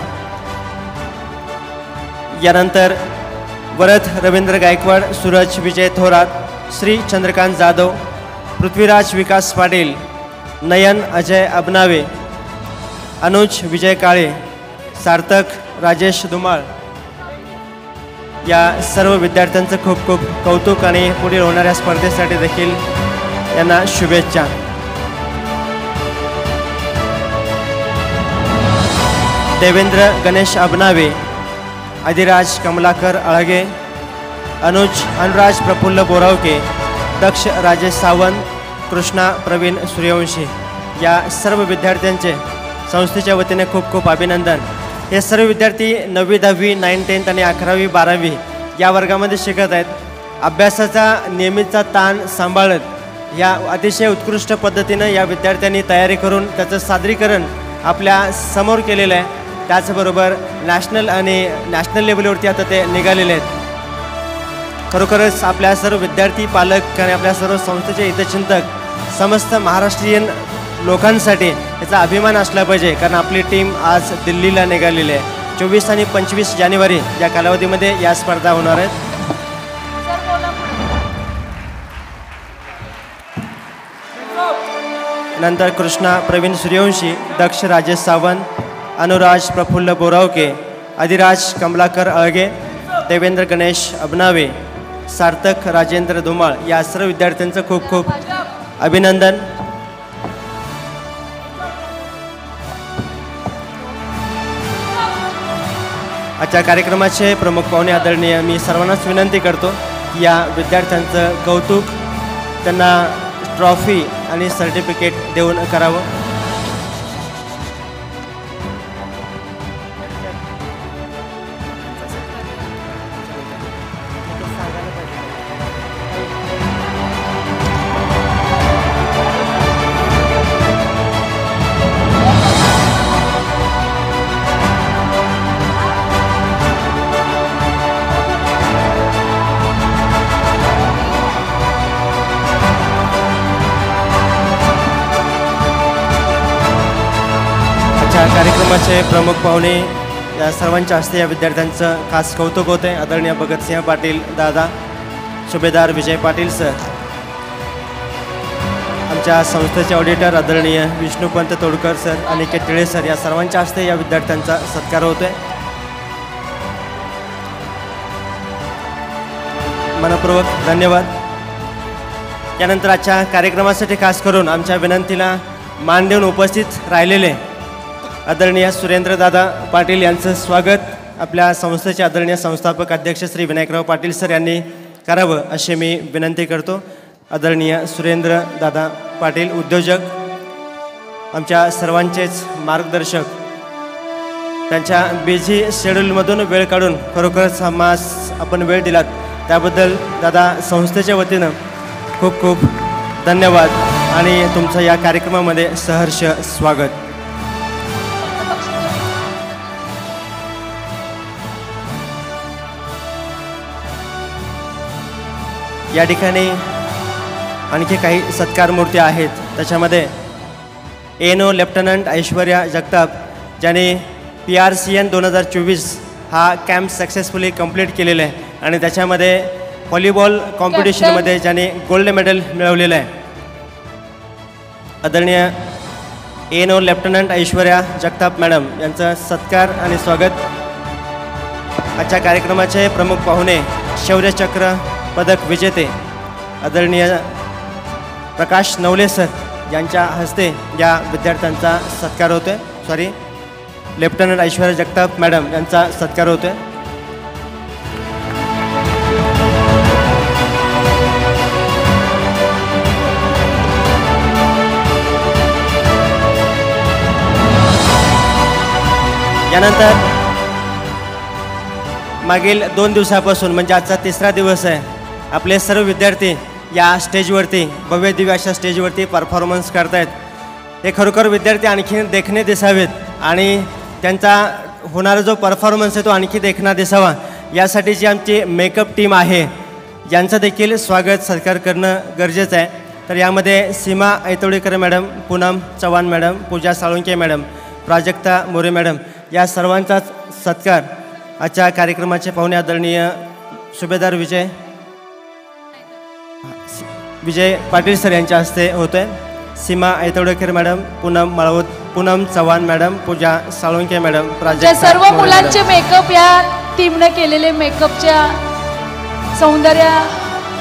यानंतर वरद रवींद्र गायकवाड, सूरज विजय थोरात, श्री चंद्रकांत जाधव, पृथ्वीराज विकास पाटील, नयन अजय अबनावे, अनुज विजय काळे, सार्थक राजेश धुमाळ, या सर्व विद्यार्थ्यांचं खूप खूप कौतुक आणि पुढील होणाऱ्या स्पर्धेसाठी देखील यांना शुभेच्छा. देवेंद्र गणेश अबनावे, अधिराज कमलाकर अळगे, अनुराज प्रफुल्ल बोरावके, दक्ष राजेश सावंत, कृष्णा प्रवीण सूर्यवंशी, या सर्व विद्यार्थ्यांचे संस्थेच्या वतीने खूप खूप अभिनंदन. हे सर्व विद्यार्थी 9वी 10वी 9th 10th आणि 11वी 12वी या वर्गामध्ये शिकत आहेत. अभ्यासाचा नियमितचा ताण सांभाळत या अतिशय उत्कृष्ट पद्धतीनं या विद्यार्थ्यांनी तयारी करून त्याचं सादरीकरण आपल्या समोर केलेलं आहे. त्याचबरोबर नॅशनल लेवलवरती आता ते निघालेले आहेत. खरोखरच आपल्या सर्व विद्यार्थी, पालक आणि आपल्या सर्व संस्थेचे हितचिंतक, समस्त महाराष्ट्रीयन लोकांसाठी याचा अभिमान असला पाहिजे, कारण आपली टीम आज दिल्लीला निघालेली आहे. 24 आणि 25 जानेवारी या कालावधीमध्ये या स्पर्धा होणार आहेत. नंतर कृष्णा प्रवीण सूर्यवंशी, दक्ष राजेश सावंत, अनुराज प्रफुल्ल बोरावके, अधिराज कमलाकर अळगे, देवेंद्र गणेश अबनावे, सार्थक राजेंद्र धुमाळ या सर्व विद्यार्थ्यांचं खूप खूप अभिनंदन. आजच्या कार्यक्रमाचे प्रमुख पाहुणे आदरणीय मी सर्वांनाच विनंती करतो की या विद्यार्थ्यांचं कौतुक त्यांना ट्रॉफी आणि सर्टिफिकेट देऊन करावं. कार्यक्रमाचे प्रमुख पाहुणे या सर्वांच्या हस्ते या विद्यार्थ्यांचं खास कौतुक होते. आदरणीय भगतसिंह पाटील दादा, सुभेदार विजय पाटील सर, आमच्या संस्थेचे ऑडिटर आदरणीय विष्णुपंत तोडकर सर, अनिकेत टिळे सर या सर्वांच्या हस्ते या विद्यार्थ्यांचा सत्कार होतोय. मनपूर्वक धन्यवाद. यानंतर आजच्या कार्यक्रमासाठी खास करून आमच्या विनंतीला मान देऊन उपस्थित राहिलेले आदरणीय सुरेंद्रदादा पाटील यांचं स्वागत आपल्या संस्थेचे आदरणीय संस्थापक अध्यक्ष श्री विनायकराव पाटील सर यांनी करावं अशी मी विनंती करतो. आदरणीय सुरेंद्रदादा पाटील उद्योजक, आमच्या सर्वांचेच मार्गदर्शक, त्यांच्या बिझी शेड्यूलमधून वेळ काढून खरोखरच आम्हास आपण वेळ दिलात त्याबद्दल दादा संस्थेच्या वतीनं खूप खूप धन्यवाद आणि तुमचं या कार्यक्रमामध्ये सहर्ष स्वागत. या ठिकाणी आणखी काही सत्कार मूर्ती आहेत. त्याच्यामध्ये एनो लेफ्टनंट ऐश्वर्या जगताप ज्याने PRCN 2024 हा कॅम्प सक्सेसफुली कंप्लीट केलेला आहे आणि त्याच्यामध्ये व्हॉलीबॉल कॉम्पिटिशनमध्ये ज्याने गोल्ड मेडल मिळवलेलं आहे. आदरणीय एनो लेफ्टनंट ऐश्वर्या जगताप मॅडम यांचा सत्कार आणि स्वागत. आजच्या कार्यक्रमाचे प्रमुख पाहुणे शौर्यचक्र पदक विजेते आदरणीय प्रकाश नवले सर यांच्या हस्ते या विद्यार्थ्यांचा सत्कार होतोय. लेफ्टनंट ऐश्वर्या जगताप मॅडम यांचा सत्कार होतोय. यानंतर मागील 2 दिवसापासून म्हणजे आजचा 3रा दिवस आहे, आपले सर्व विद्यार्थी या स्टेजवरती भव्य दिव्य अशा स्टेजवरती परफॉर्मन्स करतायत. हे खरोखर विद्यार्थी आणखी देखणे दिसावेत आणि त्यांचा होणारा जो परफॉर्मन्स आहे तो आणखी देखणा दिसावा यासाठी जी आमची मेकअप टीम आहे यांचं देखील स्वागत सत्कार करणं गरजेचं आहे. तर यामध्ये सीमा ऐतवडेकर मॅडम, पूनम चव्हाण मॅडम, पूजा साळुंके मॅडम, प्राजक्ता मोरे मॅडम या सर्वांचाच सत्कार आजच्या कार्यक्रमाचे पाहुणे आदरणीय सुभेदार विजय पाटील सर यांच्या हस्ते होतोय. सीमा ऐतवडेकर मॅडम, पूनम चव्हाण मॅडम, पूजा साळुंके मॅडम, प्राजक्ता सर्व मुलांचे मेकअप या टीमने केलेले मेकअपच्या सौंदर्य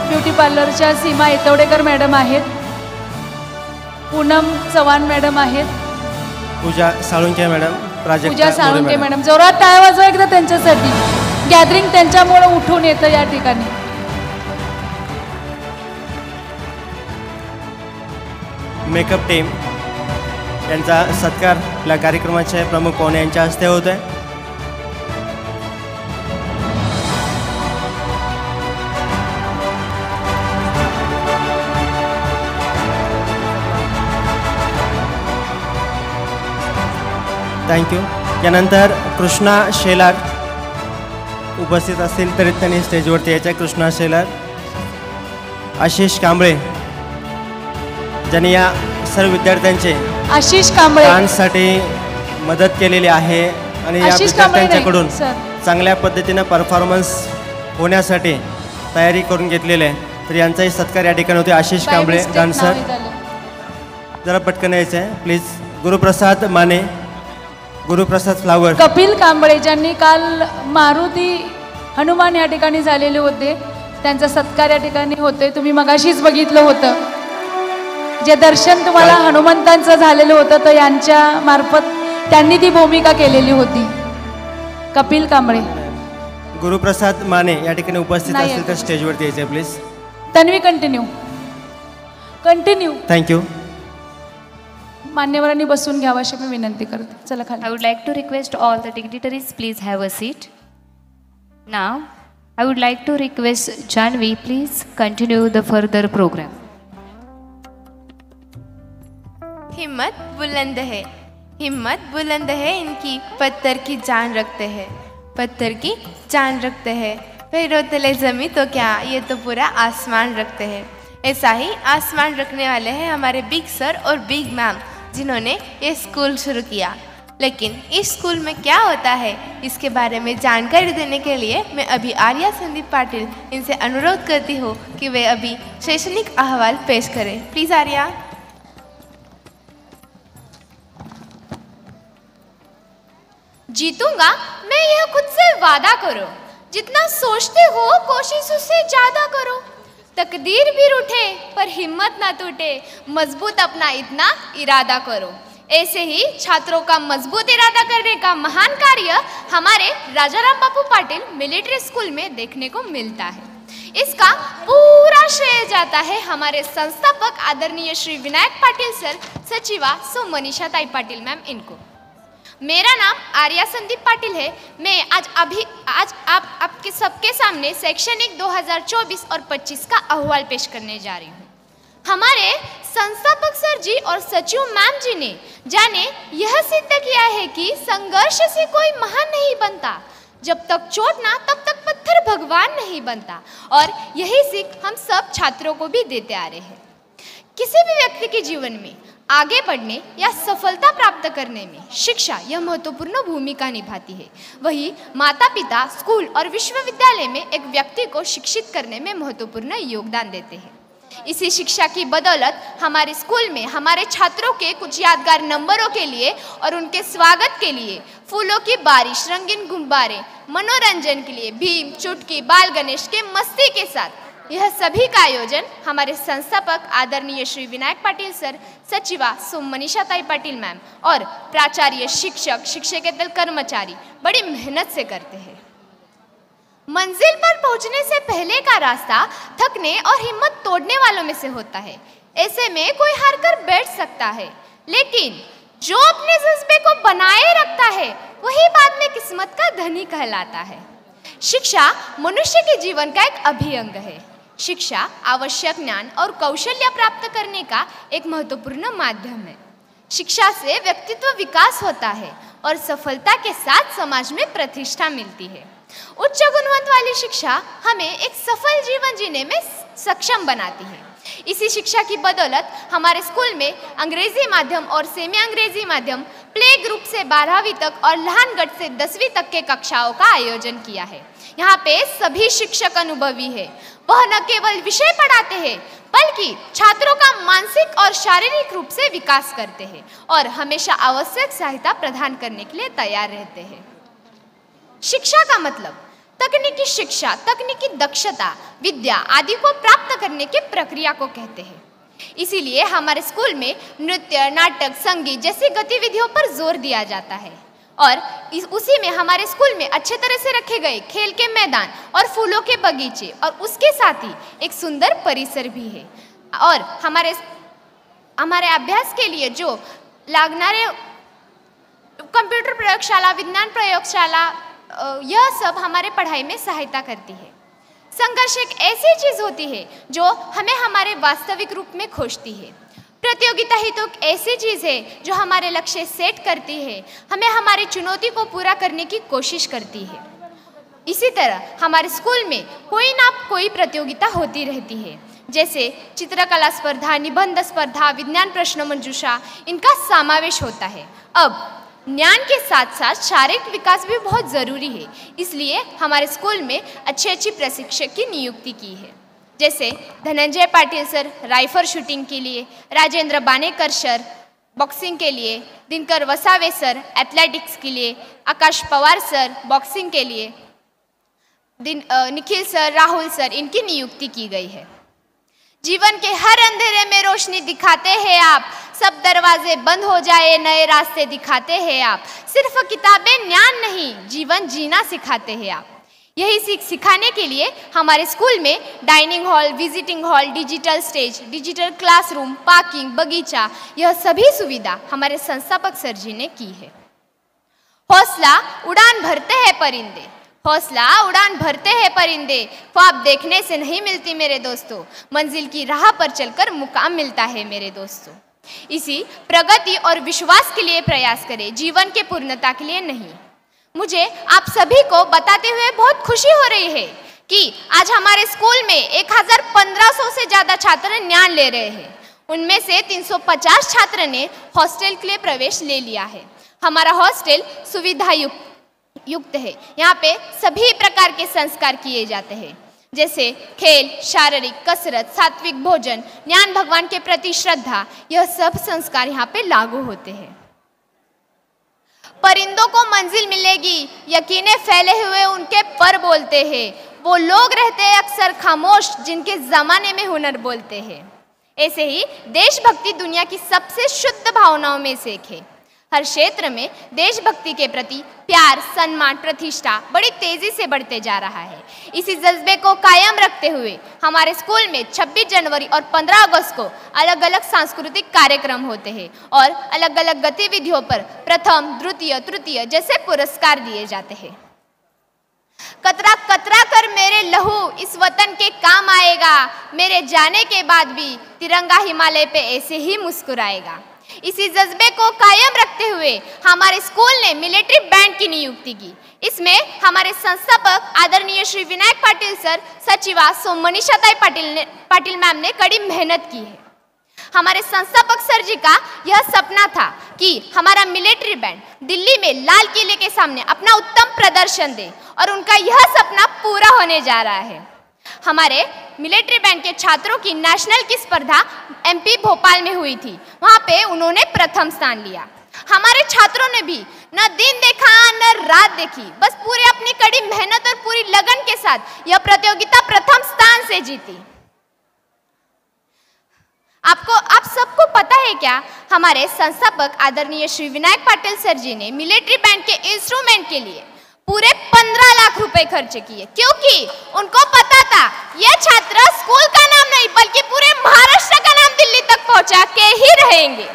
ब्युटी पार्लरच्या सीमा ऐतवडेकर मॅडम आहेत, पूनम चव्हाण मॅडम आहेत, पूजा साळुंके मॅडम, पूजा साळुंके मॅडम. जोरात टाळ्या वाजवा एकदा त्यांच्यासाठी. गॅदरिंग त्यांच्यामुळे उठून येतं या ठिकाणी. मेकअप टीम यांचा सत्कार आपल्या कार्यक्रमाचे प्रमुख पाहुणे यांच्या हस्ते होत आहे. थँक्यू. यानंतर कृष्णा शेलार उपस्थित असतील तरी त्यांनी स्टेजवरती यायचं. कृष्णा शेलार, आशिष कांबळे ज्यांनी या सर्व विद्यार्थ्यांचे आशिष कांबळे डान्ससाठी मदत केलेली आहे आणि या विद्यार्थ्यांच्याकडून चांगल्या पद्धतीनं परफॉर्मन्स होण्यासाठी तयारी करून घेतलेली आहे. तर यांचाही सत्कार या ठिकाणी होते. आशिष कांबळे डान्सर. जरा पटकन यायचं आहे प्लीज. गुरुप्रसाद माने, गुरुप्रसाद फ्लावर. कपिल कांबळे ज्यांनी काल मारुती हनुमान या ठिकाणी झालेले होते, त्यांचा सत्कार या ठिकाणी होते. तुम्ही मगाशीच बघितलं होतं जे दर्शन तुम्हाला हनुमंतांचं झालेलं होतं, तर यांच्या मार्फत त्यांनी ती भूमिका केलेली होती. कपिल कांबळे. गुरुप्रसाद माने या ठिकाणी उपस्थित नाही असतील तर आहे. स्टेजवरती यायचं आहे प्लीज. तन्वी कंटिन्यू. थँक्यू. मान्यवरांनी बसून घ्यावं अशी मी विनंती करते. चला खाली. I would like to request all the dignitaries please have a seat. Now, I would like to request Janvi please continue the further program. हिम्मत बुलंद है, हिम्मत बुलंद है इनकी, पत्थर की जान रखते हैं, पत्थर की जान रखते हैं. पैरों तले जमी तो क्या, ये तो पूरा आसमान रखते हैं. ऐसा ही आसमान रखने वाले हैं हमारे बिग सर और बिग मैम जिन्होंने ये स्कूल शुरू किया. लेकिन इस स्कूल में क्या होता है इसके बारे में जानकारी देने के लिए मैं अभी आर्या संदीप पाटिल इनसे अनुरोध करती हूँ कि वे अभी शैक्षणिक अहवाल पेश करें. प्लीज़ आर्या. जीतूंगा मैं यह खुद से वादा करो, जितना सोचते हो कोशिश उससे ज्यादा करो. तकदीर भी रूठे पर हिम्मत ना टूटे, मजबूत अपना इतना इरादा करो. ऐसे ही छात्रों का मजबूत इरादा करने का महान कार्य हमारे राजाराम बापू पाटिल मिलिट्री स्कूल में देखने को मिलता है. इसका पूरा श्रेय जाता है हमारे संस्थापक आदरणीय श्री विनायक पाटिल सर, सचिवा सो मनीषा ताई पाटिल मैम इनको. मेरा नाम आर्या संदीप पाटिल है. मैं आज आपके सबके सामने शैक्षणिक 2024 और 25 का अहवाल पेश करने जा रही हूँ. हमारे संस्थापक सर जी और सचिव मैम जी ने जाने यह सिद्ध किया है कि संघर्ष से कोई महान नहीं बनता, जब तक चोट ना तब तक पत्थर भगवान नहीं बनता. और यही सीख हम सब छात्रों को भी देते आ रहे हैं. किसी भी व्यक्ति के जीवन में आगे बढ़ने या सफलता प्राप्त करने में शिक्षा यह महत्वपूर्ण भूमिका निभाती है. वही माता पिता, स्कूल और विश्वविद्यालय में एक व्यक्ति को शिक्षित करने में महत्वपूर्ण योगदान देते हैं. इसी शिक्षा की बदौलत हमारे स्कूल में हमारे छात्रों के कुछ यादगार नंबरों के लिए और उनके स्वागत के लिए फूलों की बारिश, रंगीन गुब्बारे, मनोरंजन के लिए भीम, चुटकी, बाल गणेश के मस्ती के साथ यह सभी का आयोजन हमारे संस्थापक आदरणीय श्री विनायक पाटिल सर, सचिवा सो मनीषा ताई पाटिल मैम और प्राचार्य, शिक्षक, शिक्षकेतर कर्मचारी बड़ी मेहनत से करते हैं. मंजिल पर पहुंचने से पहले का रास्ता थकने और हिम्मत तोड़ने वालों में से होता है. ऐसे में कोई हार कर बैठ सकता है, लेकिन जो अपने जज्बे को बनाए रखता है वही बाद में किस्मत का धनी कहलाता है. शिक्षा मनुष्य के जीवन का एक अभिअंग है. शिक्षा आवश्यक ज्ञान और कौशल्य प्राप्त करने का एक महत्वपूर्ण माध्यम है. शिक्षा से व्यक्तित्व विकास होता है और सफलता के साथ समाज में प्रतिष्ठा मिलती है. उच्च गुणवत्ता वाली शिक्षा हमें एक सफल जीवन जीने में सक्षम बनाती है. इसी शिक्षा की बदौलत हमारे स्कूल में अंग्रेजी माध्यम और सेमी अंग्रेजी माध्यम, प्ले ग्रुप से 12वीं तक और लहान गट से 10वीं तक के कक्षाओं का आयोजन किया है. यहाँ पे सभी शिक्षक अनुभवी है. वह न केवल विषय पढ़ाते हैं बल्कि छात्रों का मानसिक और शारीरिक रूप से विकास करते हैं और हमेशा आवश्यक सहायता प्रदान करने के लिए तैयार रहते हैं. शिक्षा का मतलब तकनीकी शिक्षा, तकनीकी दक्षता, विद्या आदि को प्राप्त करने की प्रक्रिया को कहते हैं. इसीलिए हमारे स्कूल में नृत्य, नाटक, संगीत जैसी गतिविधियों पर जोर दिया जाता है और उसी में हमारे स्कूल में अच्छे तरह से रखे गए खेल के मैदान और फूलों के बगीचे और उसके साथ ही एक सुंदर परिसर भी है. और हमारे अभ्यास के लिए जो लागणारे कंप्यूटर प्रयोगशाला, विज्ञान प्रयोगशाला, यह सब हमारे पढ़ाई में सहायता करती है. संघर्ष एक ऐसी चीज होती है जो हमें हमारे वास्तविक रूप में खोजती है. प्रतियोगिता ही तो एक ऐसी चीज है जो हमारे लक्ष्य सेट करती है, हमें हमारी चुनौती को पूरा करने की कोशिश करती है. इसी तरह हमारे स्कूल में कोई ना कोई प्रतियोगिता होती रहती है, जैसे चित्रकला स्पर्धा, निबंध स्पर्धा, विज्ञान प्रश्न मंजूषा, इनका समावेश होता है. अब ज्ञान के साथ साथ शारीरिक विकास भी बहुत ज़रूरी है, इसलिए हमारे स्कूल में अच्छे प्रशिक्षक की नियुक्ति की है. जैसे Dhananjay Patil sir rifle shooting के लिए, राजेंद्र बानेकर सर बॉक्सिंग के लिए, दिनकर वसावे सर एथलेटिक्स के लिए, आकाश पवार सर बॉक्सिंग के लिए, निखिल सर, राहुल सर, इनकी नियुक्ति की गई है। जीवन के हर अंधेरे में रोशनी दिखाते हैं आप, सब दरवाजे बंद हो जाए नए रास्ते दिखाते हैं आप। सिर्फ किताबें ज्ञान नहीं, जीवन जीना सिखाते हैं आप। यही सीख सिखाने के लिए हमारे स्कूल में dining hall, visiting hall, digital stage, digital classroom, parking, बगीचा, यह सभी सुविधा हमारे संस्थापक सर जी ने की है। हौसला उड़ान भरते हैं परिंदे, हौसला उड़ान भरते हैं परिंदे, ख्वाब देखने से नहीं मिलती मेरे दोस्तों, मंजिल की राह पर चलकर मुकाम मिलता है मेरे दोस्तों। इसी प्रगति और विश्वास के लिए प्रयास करें, जीवन के पूर्णता के लिए नहीं। मुझे आप सभी को बताते हुए बहुत खुशी हो रही है कि आज हमारे स्कूल में 1500 से ज़्यादा छात्र ज्ञान ले रहे हैं। उनमें से 350 छात्र ने हॉस्टल के लिए प्रवेश ले लिया है। हमारा हॉस्टल सुविधा युक्त है। यहाँ पे सभी प्रकार के संस्कार किए जाते हैं, जैसे खेल, शारीरिक कसरत, सात्विक भोजन, ज्ञान, भगवान के प्रति श्रद्धा, यह सब संस्कार यहाँ पे लागू होते हैं। परिंदों को मंजिल मिलेगी, यकीने फैले हुए उनके पर बोलते हैं, वो लोग रहते हैं अक्सर खामोश जिनके जमाने में हुनर बोलते हैं। ऐसे ही देशभक्ति दुनिया की सबसे शुद्ध भावनाओं में से एक है। हर क्षेत्र में देशभक्ति के प्रति प्यार, सम्मान, प्रतिष्ठा बड़ी तेजी से बढ़ते जा रहा है। इसी जज्बे को कायम रखते हुए हमारे स्कूल में 26 जनवरी और 15 अगस्त को अलग अलग सांस्कृतिक कार्यक्रम होते हैं और अलग अलग गतिविधियों पर प्रथम, द्वितीय, तृतीय जैसे पुरस्कार दिए जाते हैं। कतरा कतरा कर मेरे लहू इस वतन के काम आएगा, मेरे जाने के बाद भी तिरंगा हिमालय पे ऐसे ही मुस्कुराएगा। इसी जज्बे को कायम रखते हुए हमारे स्कूल ने मिलिट्री बैंड की नियुक्ति की। इसमें हमारे संस्थापक आदरणीय श्री विनायक पाटिल सर, सचिवा मनीषाताई पाटिल मैम ने कड़ी मेहनत की है। हमारे संस्थापक सर जी का यह सपना था कि हमारा मिलिट्री बैंड दिल्ली में लाल किले के सामने अपना उत्तम प्रदर्शन दे और उनका यह सपना पूरा होने जा रहा है। हमारे मिलिट्री बैंड के छात्रों की नेशनल की स्पर्धा एमपी भोपाल में हुई थी, वहाँ पे उन्होंने प्रथम स्थान लिया। हमारे छात्रों ने भी न दिन देखा न रात देखी, बस पूरे अपनी कड़ी मेहनत और पूरी लगन के साथ यह प्रतियोगिता प्रथम स्थान से जीती। आप सबको पता है क्या, हमारे संस्थापक आदरणीय श्री विनायक पाटिल सर जी ने मिलिट्री बैंड के इंस्ट्रूमेंट के लिए पूरे 15 लाख रुपए खर्च किए, क्योंकि उनको पता था ये छात्र स्कूल का नाम नहीं बल्कि पूरे महाराष्ट्र का नाम दिल्ली तक पहुंचा के ही रहेंगे।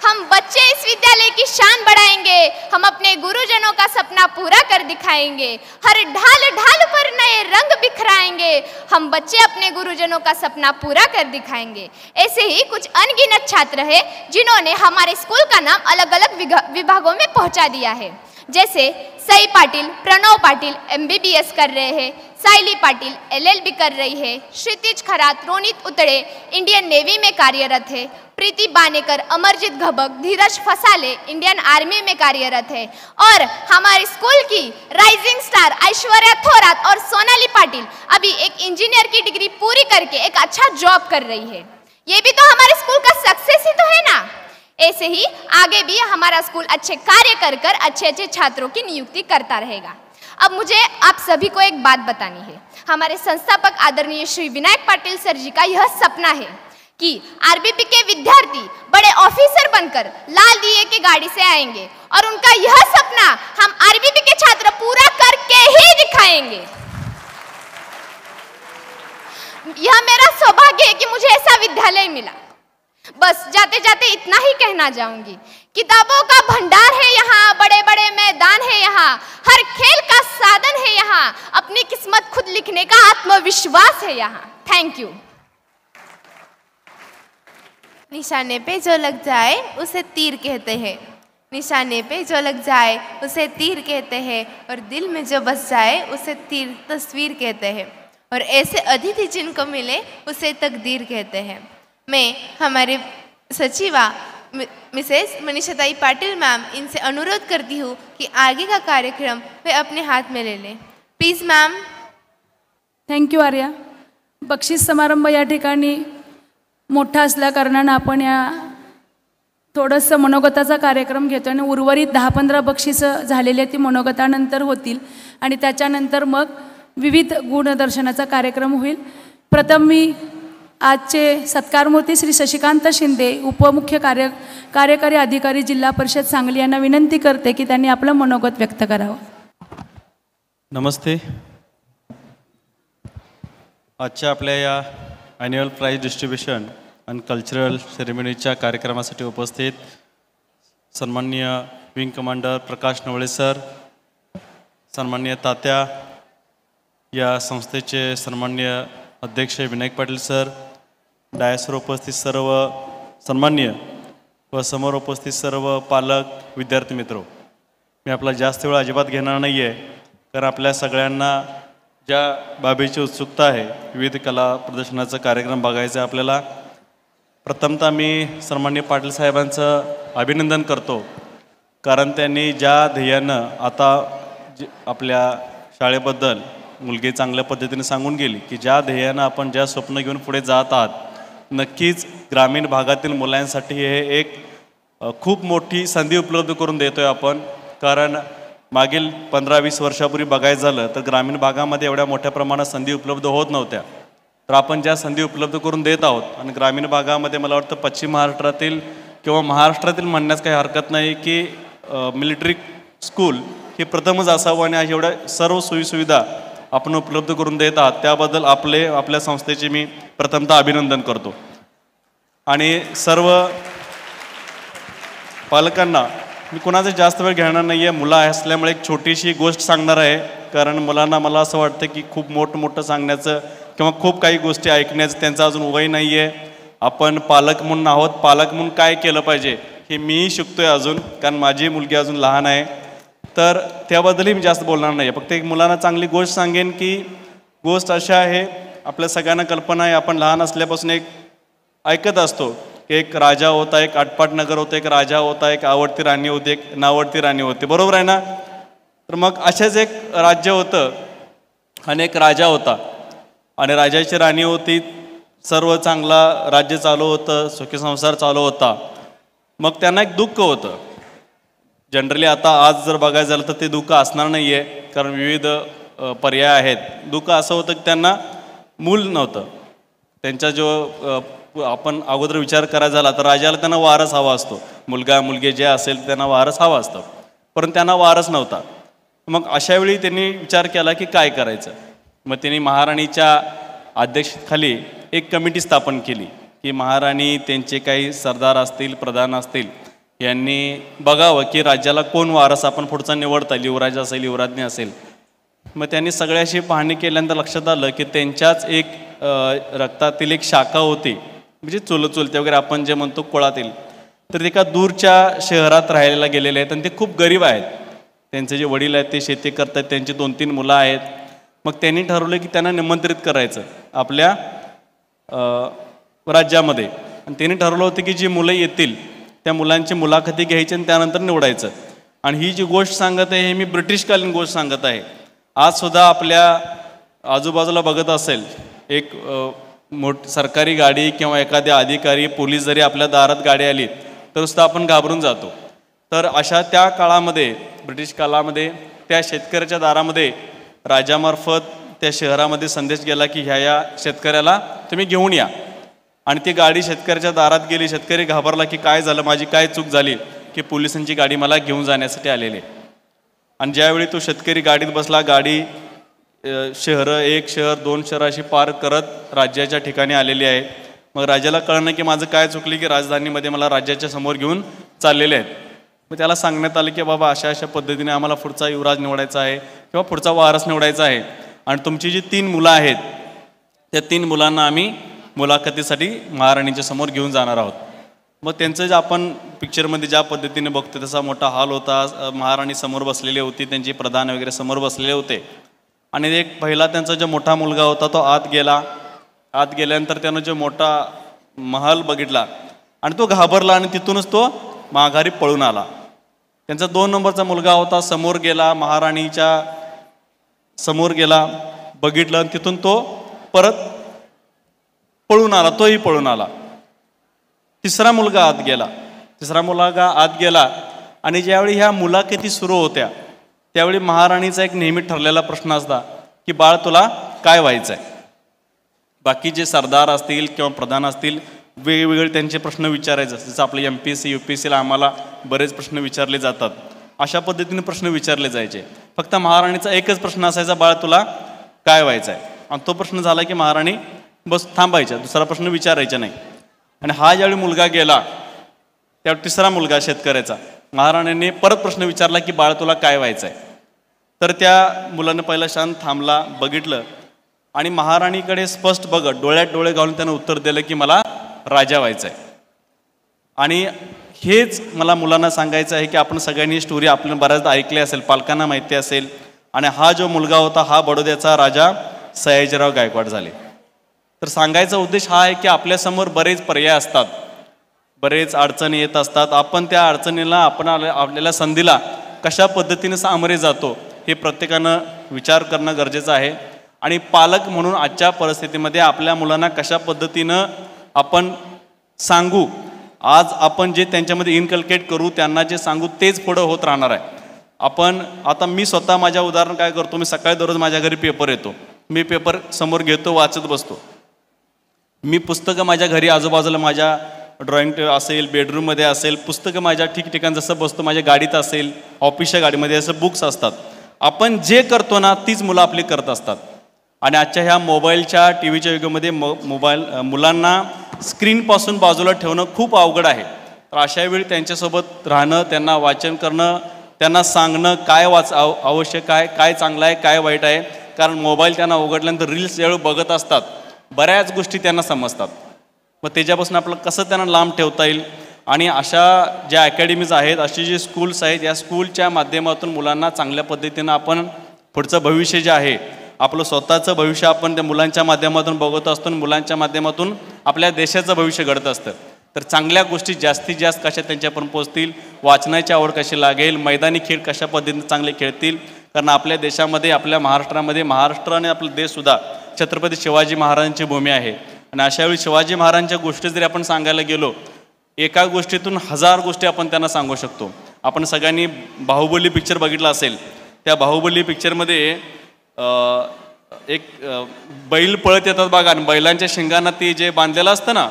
हम बच्चे इस विद्यालय की शान बढ़ाएंगे, हम अपने गुरुजनों का सपना पूरा कर दिखाएंगे, हर ढाल ढाल पर नए रंग बिखराएंगे, हम बच्चे अपने गुरुजनों का सपना पूरा कर दिखाएंगे। ऐसे ही कुछ अनगिनत छात्र हैं जिन्होंने हमारे स्कूल का नाम अलग अलग विभागों में पहुंचा दिया है, जैसे सई पाटिल, प्रणव पाटिल MBBS कर रहे हैं, साइली पाटिल LLB कर रही है, क्षितिज खरात, रोनित उतड़े इंडियन नेवी में कार्यरत है, प्रीति बानेकर, अमरजीत घबक, धीरज फसाले इंडियन आर्मी में कार्यरत है, और हमारे स्कूल की राइजिंग स्टार ऐश्वर्या थोरात और सोनाली पाटिल अभी एक इंजीनियर की डिग्री पूरी करके एक अच्छा जॉब कर रही है। ये भी तो हमारे स्कूल का सक्सेस ही तो है ना। ऐसे ही आगे भी हमारा स्कूल अच्छे कार्य कर कर अच्छे छात्रों की नियुक्ति करता रहेगा। अब मुझे आप सभी को एक बात बतानी है। हमारे संस्थापक आदरणीय श्री विनायक पाटिल सर जी का यह सपना है कि आरबीपी के विद्यार्थी बड़े ऑफिसर बनकर लाल दिए की गाड़ी से आएंगे, और उनका यह सपना हम आरबीपी के छात्र पूरा करके ही दिखाएंगे। यह मेरा सौभाग्य है कि मुझे ऐसा विद्यालय मिला। बस जाते जाते इतना ही कहना चाहूंगी, किताबों का भंडार है यहाँ, बड़े बड़े मैदान है यहाँ, हर खेल का साधन है यहाँ, अपनी किस्मत खुद लिखने का आत्मविश्वास है यहाँ। Thank you. निशाने पे जो लग जाए उसे तीर कहते हैं, निशाने पे जो लग जाए उसे तीर कहते हैं, और दिल में जो बस जाए उसे तीर तस्वीर कहते हैं, और ऐसे अतिथि जिनको मिले उसे तकदीर कहते हैं। मैं हमारे सचिवा मिसेस मनीषाताई पाटिल मैम इनसे अनुरोध करती हूँ कि आगे का कार्यक्रम वे अपने हाथ में ले लें। Please ma'am. थँक्यू आर्या. बक्षीस समारंभ या ठिकाणी मोठा असल्याकारणानं आपण या थोडंसं मनोगताचा कार्यक्रम घेतो आणि उर्वरित 10-15 बक्षिसं झालेली आहेत ती मनोगतानंतर होतील आणि त्याच्यानंतर मग विविध गुणदर्शनाचा कार्यक्रम होईल. प्रथम मी आजचे सत्कारमूर्ती श्री शशिकांत शिंदे उपमुख्य कार्यकारी अधिकारी जिल्हा परिषद सांगली यांना विनंती करते की त्यांनी आपलं मनोगत व्यक्त करावं. नमस्ते. आजच्या आपल्या या ॲन्युअल प्राईज डिस्ट्रीब्युशन आणि कल्चरल सेरेमनीच्या कार्यक्रमासाठी उपस्थित सन्माननीय विंग कमांडर प्रकाश नवळे सर, सन्माननीय तात्या, या संस्थेचे सन्माननीय अध्यक्ष विनायक पाटील सर, डायसवर उपस्थित सर्व सन्माननीय व समोर उपस्थित सर्व पालक, विद्यार्थी मित्र, मी आपला जास्त वेळ अजिबात घेणार नाही आहे, कारण आपल्या सगळ्यांना ज्या बाबीची उत्सुकता आहे विविध कला प्रदर्शनाचा कार्यक्रम बघायचा आहे आपल्याला. प्रथमतः मी सन्माननीय पाटील साहेबांचं अभिनंदन करतो, कारण त्यांनी ज्या ध्येयानं आता आपल्या शाळेबद्दल मुलगी चांगल्या पद्धतीने सांगून गेली की ज्या ध्येयानं आपण ज्या स्वप्न घेऊन पुढे जात आहात, नक्कीच ग्रामीण भागातील मुलांसाठी हे एक खूप मोठी संधी उपलब्ध करून देतो आहे आपण. कारण मागील 15-20 वर्षापूर्वी बघायचं झालं तर ग्रामीण भागामध्ये एवढ्या मोठ्या प्रमाणात संधी उपलब्ध होत नव्हत्या, तर आपण ज्या संधी उपलब्ध करून देत आहोत आणि ग्रामीण भागामध्ये मला वाटतं पश्चिम महाराष्ट्रातील किंवा महाराष्ट्रातील म्हणण्यास काही हरकत नाही की मिलिटरी स्कूल हे प्रथमच असावं आणि अशा एवढ्या सर्व सोयीसुविधा आपण उपलब्ध करून देत आहात, त्याबद्दल आपल्या संस्थेचे मी प्रथमतः अभिनंदन करतो. आणि सर्व पालकांना मी कुणाचा जास्त वेळ घेणार नाही आहे, मुलं असल्यामुळे एक छोटीशी गोष्ट सांगणार आहे, कारण मुलांना मला असं वाटतं की खूप मोठं सांगण्याचं किंवा खूप काही गोष्टी ऐकण्याचं त्यांचं अजून वय नाही आहे. आपण पालक म्हणून आहोत, पालक म्हणून काय केलं पाहिजे हे मी शिकतो आहे अजून, कारण माझी मुलगी अजून लहान आहे, तर त्याबद्दलही मी जास्त बोलणार नाही आहे. फक्त एक मुलांना चांगली गोष्ट सांगेन की गोष्ट अशा आहे, आपल्या सगळ्यांना कल्पना आहे, आपण लहान असल्यापासून एक ऐकत असतो की एक राजा होता, एक आटपाट नगर होतं, एक राजा होता, एक आवडती राणी होती, एक नावडती राणी होती, बरोबर आहे ना. तर मग अशाच एक राज्य होतं आणि एक राजा होता आणि राजाची राणी होती, सर्व चांगला राज्य चालू होतं, सुखी संसार चालू होता. मग त्यांना एक दुःख होतं. जनरली आता आज जर बघायचं झालं तर ते दुःख असणार नाही आहे, कारण विविध पर्याय आहेत. दुःख असं होतं की त्यांना मूल नव्हतं. त्यांचा जो आपण अगोदर विचार करायचा झाला तर राजाला त्यांना वारस हवा असतो, मुलगा मुलगी जे असेल त्यांना वारस हवा असतं, पण त्यांना वारस नव्हता. मग अशावेळी त्यांनी विचार केला की काय करायचं. मग त्यांनी महाराणीच्या अध्यक्षतेखाली एक कमिटी स्थापन केली की महाराणी त्यांचे काही सरदार असतील, प्रधान असतील, यांनी बघावं की राज्याला कोण वारस आपण पुढचा निवडता येईल, युवराज असेल, युवराज्ञी असेल. मग त्यांनी सगळ्याशी पाहणी केल्यानंतर लक्षात आलं की त्यांच्याच एक रक्तातील एक शाखा होती, म्हणजे चुलते वगैरे आपण जे म्हणतो कुळातील, तर ते एका दूरच्या शहरात राहायला गेलेले आहेत आणि ते खूप गरीब आहेत. त्यांचे जे वडील आहेत ते शेती करतात, त्यांची 2-3 मुलं आहेत. मग त्यांनी ठरवलं की त्यांना निमंत्रित करायचं आपल्या राज्यामध्ये, आणि त्यांनी ठरवलं होतं की जी मुलं येतील त्या मुलांची मुलाखती घ्यायची आणि त्यानंतर निवडायचं. आणि ही जी गोष्ट सांगत आहे हे मी ब्रिटिशकालीन गोष्ट सांगत आहे. आजसुद्धा आपल्या आजूबाजूला बघत असेल एक सरकारी गाडी किंवा एखाद्या अधिकारी, पोलीस जरी आपल्या दारात गाडी आली तर सुद्धा आपण घाबरून जातो. तर अशा त्या काळामध्ये, ब्रिटिश काळामध्ये, त्या शेतकऱ्याच्या दारामध्ये राजामार्फत त्या शहरामध्ये संदेश गेला की ह्या शेतकऱ्याला तुम्ही घेऊन या. आणि ती गाडी शेतकऱ्याच्या दारात गेली. शेतकरी घाबरला की काय झालं, माझी काय चूक झाली की पोलिसांची गाडी मला घेऊन जाण्यासाठी आलेली. आणि ज्यावेळी तो शेतकरी गाडीत बसला, गाडी शहरं, 1 शहर 2 शहर अशी पार करत राज्याच्या ठिकाणी आलेली आहे. मग राजाला कळलं की माझं काय चुकली की राजधानीमध्ये मला राज्याच्या समोर घेऊन चाललेले आहेत. मग त्याला सांगण्यात आलं की बाबा अशा पद्धतीने आम्हाला पुढचा युवराज निवडायचा आहे किंवा पुढचा वारस निवडायचा आहे, आणि तुमची जी 3 मुलं आहेत त्या 3 मुलांना आम्ही मुलाखतीसाठी महाराणीच्या समोर घेऊन जाणार आहोत. मग त्यांचं जे आपण पिक्चरमध्ये ज्या पद्धतीने बघतो तसा मोठा हॉल होता, महाराणी समोर बसलेली होती, त्यांचे प्रधान वगैरे समोर बसलेले होते. आणि एक पहिला त्यांचा जो मोठा मुलगा होता तो आत गेला. आत गेल्यानंतर त्यानं जो मोठा महल बघितला आणि तो घाबरला आणि तिथूनच तो माघारी पळून आला. त्यांचा 2 नंबरचा मुलगा होता, समोर गेला, महाराणीच्या समोर गेला, बघितलं आणि तिथून तो परत पळून आला, तोही पळून आला. तिसरा मुलगा आत गेला आणि ज्यावेळी ह्या मुलाखती सुरू होत्या त्यावेळी महाराणीचा एक नेहमी ठरलेला प्रश्न असता की बाळ तुला काय व्हायचं आहे. बाकी जे सरदार असतील किंवा प्रधान असतील वेगवेगळे त्यांचे प्रश्न विचारायचे, जसं आपलं MPSC UPSCला आम्हाला बरेच प्रश्न विचारले जातात, अशा पद्धतीने प्रश्न विचारले जायचे. फक्त महाराणीचा एकच प्रश्न असायचा, बाळ तुला काय व्हायचं आहे. आणि तो प्रश्न झाला की महाराणी बस थांबायच्या, दुसरा प्रश्न विचारायचा नाही. आणि हा ज्यावेळी मुलगा गेला त्यावेळी तिसरा मुलगा शेतकऱ्याचा, महाराणीने परत प्रश्न विचारला की बाळ तुला काय व्हायचं आहे. तर त्या मुलानं पहिला शांत थांबला, बघितलं आणि महाराणीकडे स्पष्ट बघत डोळ्यात डोळे घालून त्यानं उत्तर दिलं की मला राजा व्हायचं आहे. आणि हेच मला मुलांना सांगायचं आहे की आपण सगळ्यांनी स्टोरी आपल्याला बऱ्याचदा ऐकली असेल, पालकांना माहिती असेल. आणि हा जो मुलगा होता हा बडोद्याचा राजा सयाजीराव गायकवाड झाले. तर सांगायचा उद्देश हा आहे की आपल्यासमोर बरेच पर्याय असतात, बरेच अडचणी येत असतात. आपण त्या अडचणीला आपल्याला संधीला कशा पद्धतीने सामोरे जातो हे प्रत्येकानं विचार करणं गरजेचं आहे. आणि पालक म्हणून आजच्या परिस्थितीमध्ये आपल्या मुलांना कशा पद्धतीनं आपण सांगू, आज आपण जे त्यांच्यामध्ये इनकल्केट करू, त्यांना जे सांगू तेच पुढं होत राहणार आहे. आपण आता मी स्वतः माझ्या उदाहरण काय करतो, मी सकाळी दररोज माझ्या घरी पेपर येतो, मी पेपर समोर घेतो, वाचत बसतो. मी पुस्तकं माझ्या घरी आजूबाजूला माझ्या ड्रॉइंग असेल, बेडरूममध्ये असेल, पुस्तकं माझ्या ठिकठिकाणी जसं बसतो, माझ्या गाडीत असेल, ऑफिसच्या गाडीमध्ये असं बुक्स असतात. आपण जे करतो ना तीच मुलं आपली करत असतात. आणि आजच्या ह्या मोबाईलच्या TVच्या युगामध्ये मुलांना स्क्रीनपासून बाजूला ठेवणं खूप अवघड आहे. तर अशा वेळी त्यांच्यासोबत राहणं, त्यांना वाचन करणं, त्यांना सांगणं काय आवश्यक आहे, काय चांगलं आहे, काय वाईट आहे. कारण मोबाईल त्यांना उघडल्यानंतर रील्स ज्यावेळी बघत असतात बऱ्याच गोष्टी त्यांना समजतात. मग त्याच्यापासून आपलं कसं त्यांना लांब ठेवता येईल. आणि अशा ज्या अकॅडमीज आहेत, अशी जे स्कूल्स आहेत, या स्कूलच्या माध्यमातून मुलांना चांगल्या पद्धतीनं आपण पुढचं भविष्य जे आहे, आपलं स्वतःचं भविष्य आपण त्या मुलांच्या माध्यमातून बघत असतो आणि मुलांच्या माध्यमातून आपल्या देशाचं भविष्य घडत असतं. तर चांगल्या गोष्टी जास्तीत जास्त कशा त्यांच्यापर्यंत पोहोचतील, वाचनाची आवड कशी लागेल, मैदानी खेळ कशा पद्धतीने चांगले खेळतील. कारण आपल्या देशामध्ये, आपल्या महाराष्ट्रामध्ये, महाराष्ट्र आणि आपला देशसुद्धा छत्रपती शिवाजी महाराजांची भूमी आहे. आणि अशावेळी शिवाजी महाराजांच्या गोष्टी जरी आपण सांगायला गेलो, एका गोष्टीतून 1000 गोष्टी आपण त्यांना सांगू शकतो. आपण सगळ्यांनी बाहुबली पिक्चर बघितला असेल. त्या बाहुबली पिक्चरमध्ये एक बैल पळत येतात बघा, आणि बैलांच्या शिंगांना ते जे बांधलेलं असतं ना,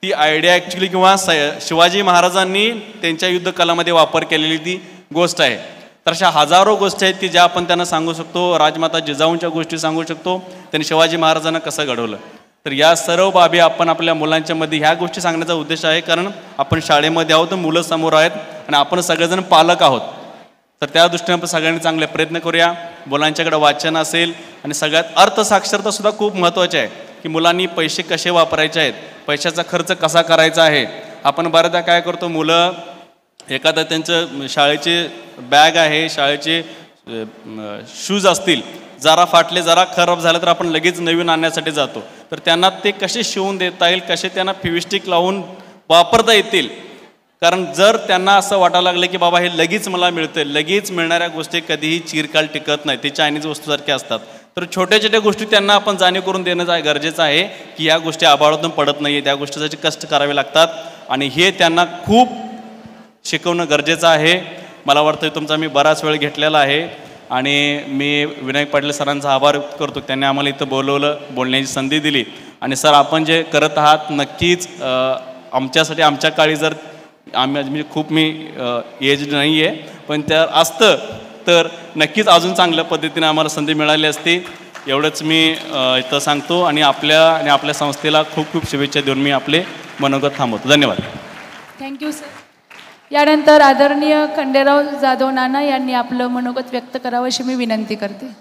ती आयडिया ॲक्च्युली किंवा शिवाजी महाराजांनी त्यांच्या युद्धकलामध्ये वापर केलेली ती गोष्ट आहे. तर अशा हजारो गोष्टी आहेत की ज्या आपण त्यांना सांगू शकतो. राजमाता जिजाऊंच्या गोष्टी सांगू शकतो, त्यांनी शिवाजी महाराजांना कसं घडवलं. तर या सर्व बाबी आपण आपल्या मुलांच्या मध्ये ह्या गोष्टी सांगण्याचा उद्देश आहे. कारण आपण शाळेमध्ये आहोत, मुलं समोर आहेत आणि आपण सगळेजण पालक आहोत. तर त्या दृष्टीने आपण सगळ्यांनी चांगले प्रयत्न करूया. मुलांच्याकडे वाचन असेल आणि सगळ्यात अर्थसाक्षरतासुद्धा खूप महत्त्वाची आहे की मुलांनी पैसे कसे वापरायचे आहेत, पैशाचा खर्च कसा करायचा आहे. आपण बऱ्याचदा काय करतो, मुलं एखादं त्यांचं शाळेचे बॅग आहे, शाळेचे शूज असतील, जरा फाटले, जरा खराब झालं तर आपण लगेच नवीन आणण्यासाठी जातो. तर त्यांना ते कसे शिवून देता येईल, कसे त्यांना फेविस्टिक लावून वापरता येतील. कारण जर त्यांना असं वाटायला लागलं की बाबा हे लगेच मला मिळतं, लगेच मिळणाऱ्या गोष्टी कधीही चिरकाल टिकत नाही, ते चायनीज वस्तूसारख्या असतात. तर छोट्या छोट्या गोष्टी त्यांना आपण जाणीव करून देणं गरजेचं आहे की या गोष्टी आबाळातून पडत नाही, त्या गोष्टीसाठी कष्ट करावे लागतात. आणि हे त्यांना खूप शिकवणं गरजेचं आहे. मला वाटतं तुमचा मी बराच वेळ घेतलेला आहे आणि मी विनायक पाटील सरांचा आभार करतो. त्यांनी आम्हाला इथं बोलवलं, बोलण्याची संधी दिली. आणि सर आपण जे करत आहात नक्कीच आमच्यासाठी, आमच्या काळी जर म्हणजे खूप मी एज नाही आहे पण त्या असतं तर नक्कीच अजून चांगल्या पद्धतीने आम्हाला संधी मिळाली असती. एवढंच मी इथं सांगतो आणि आपल्या संस्थेला खूप खूप शुभेच्छा देऊन मी आपले मनोगत थांबवतो. धन्यवाद. Thank you sir. यानंतर आदरणीय खंडेराव जाधव नाना यांनी आपलं मनोगत व्यक्त करावं अशी मी विनंती करते.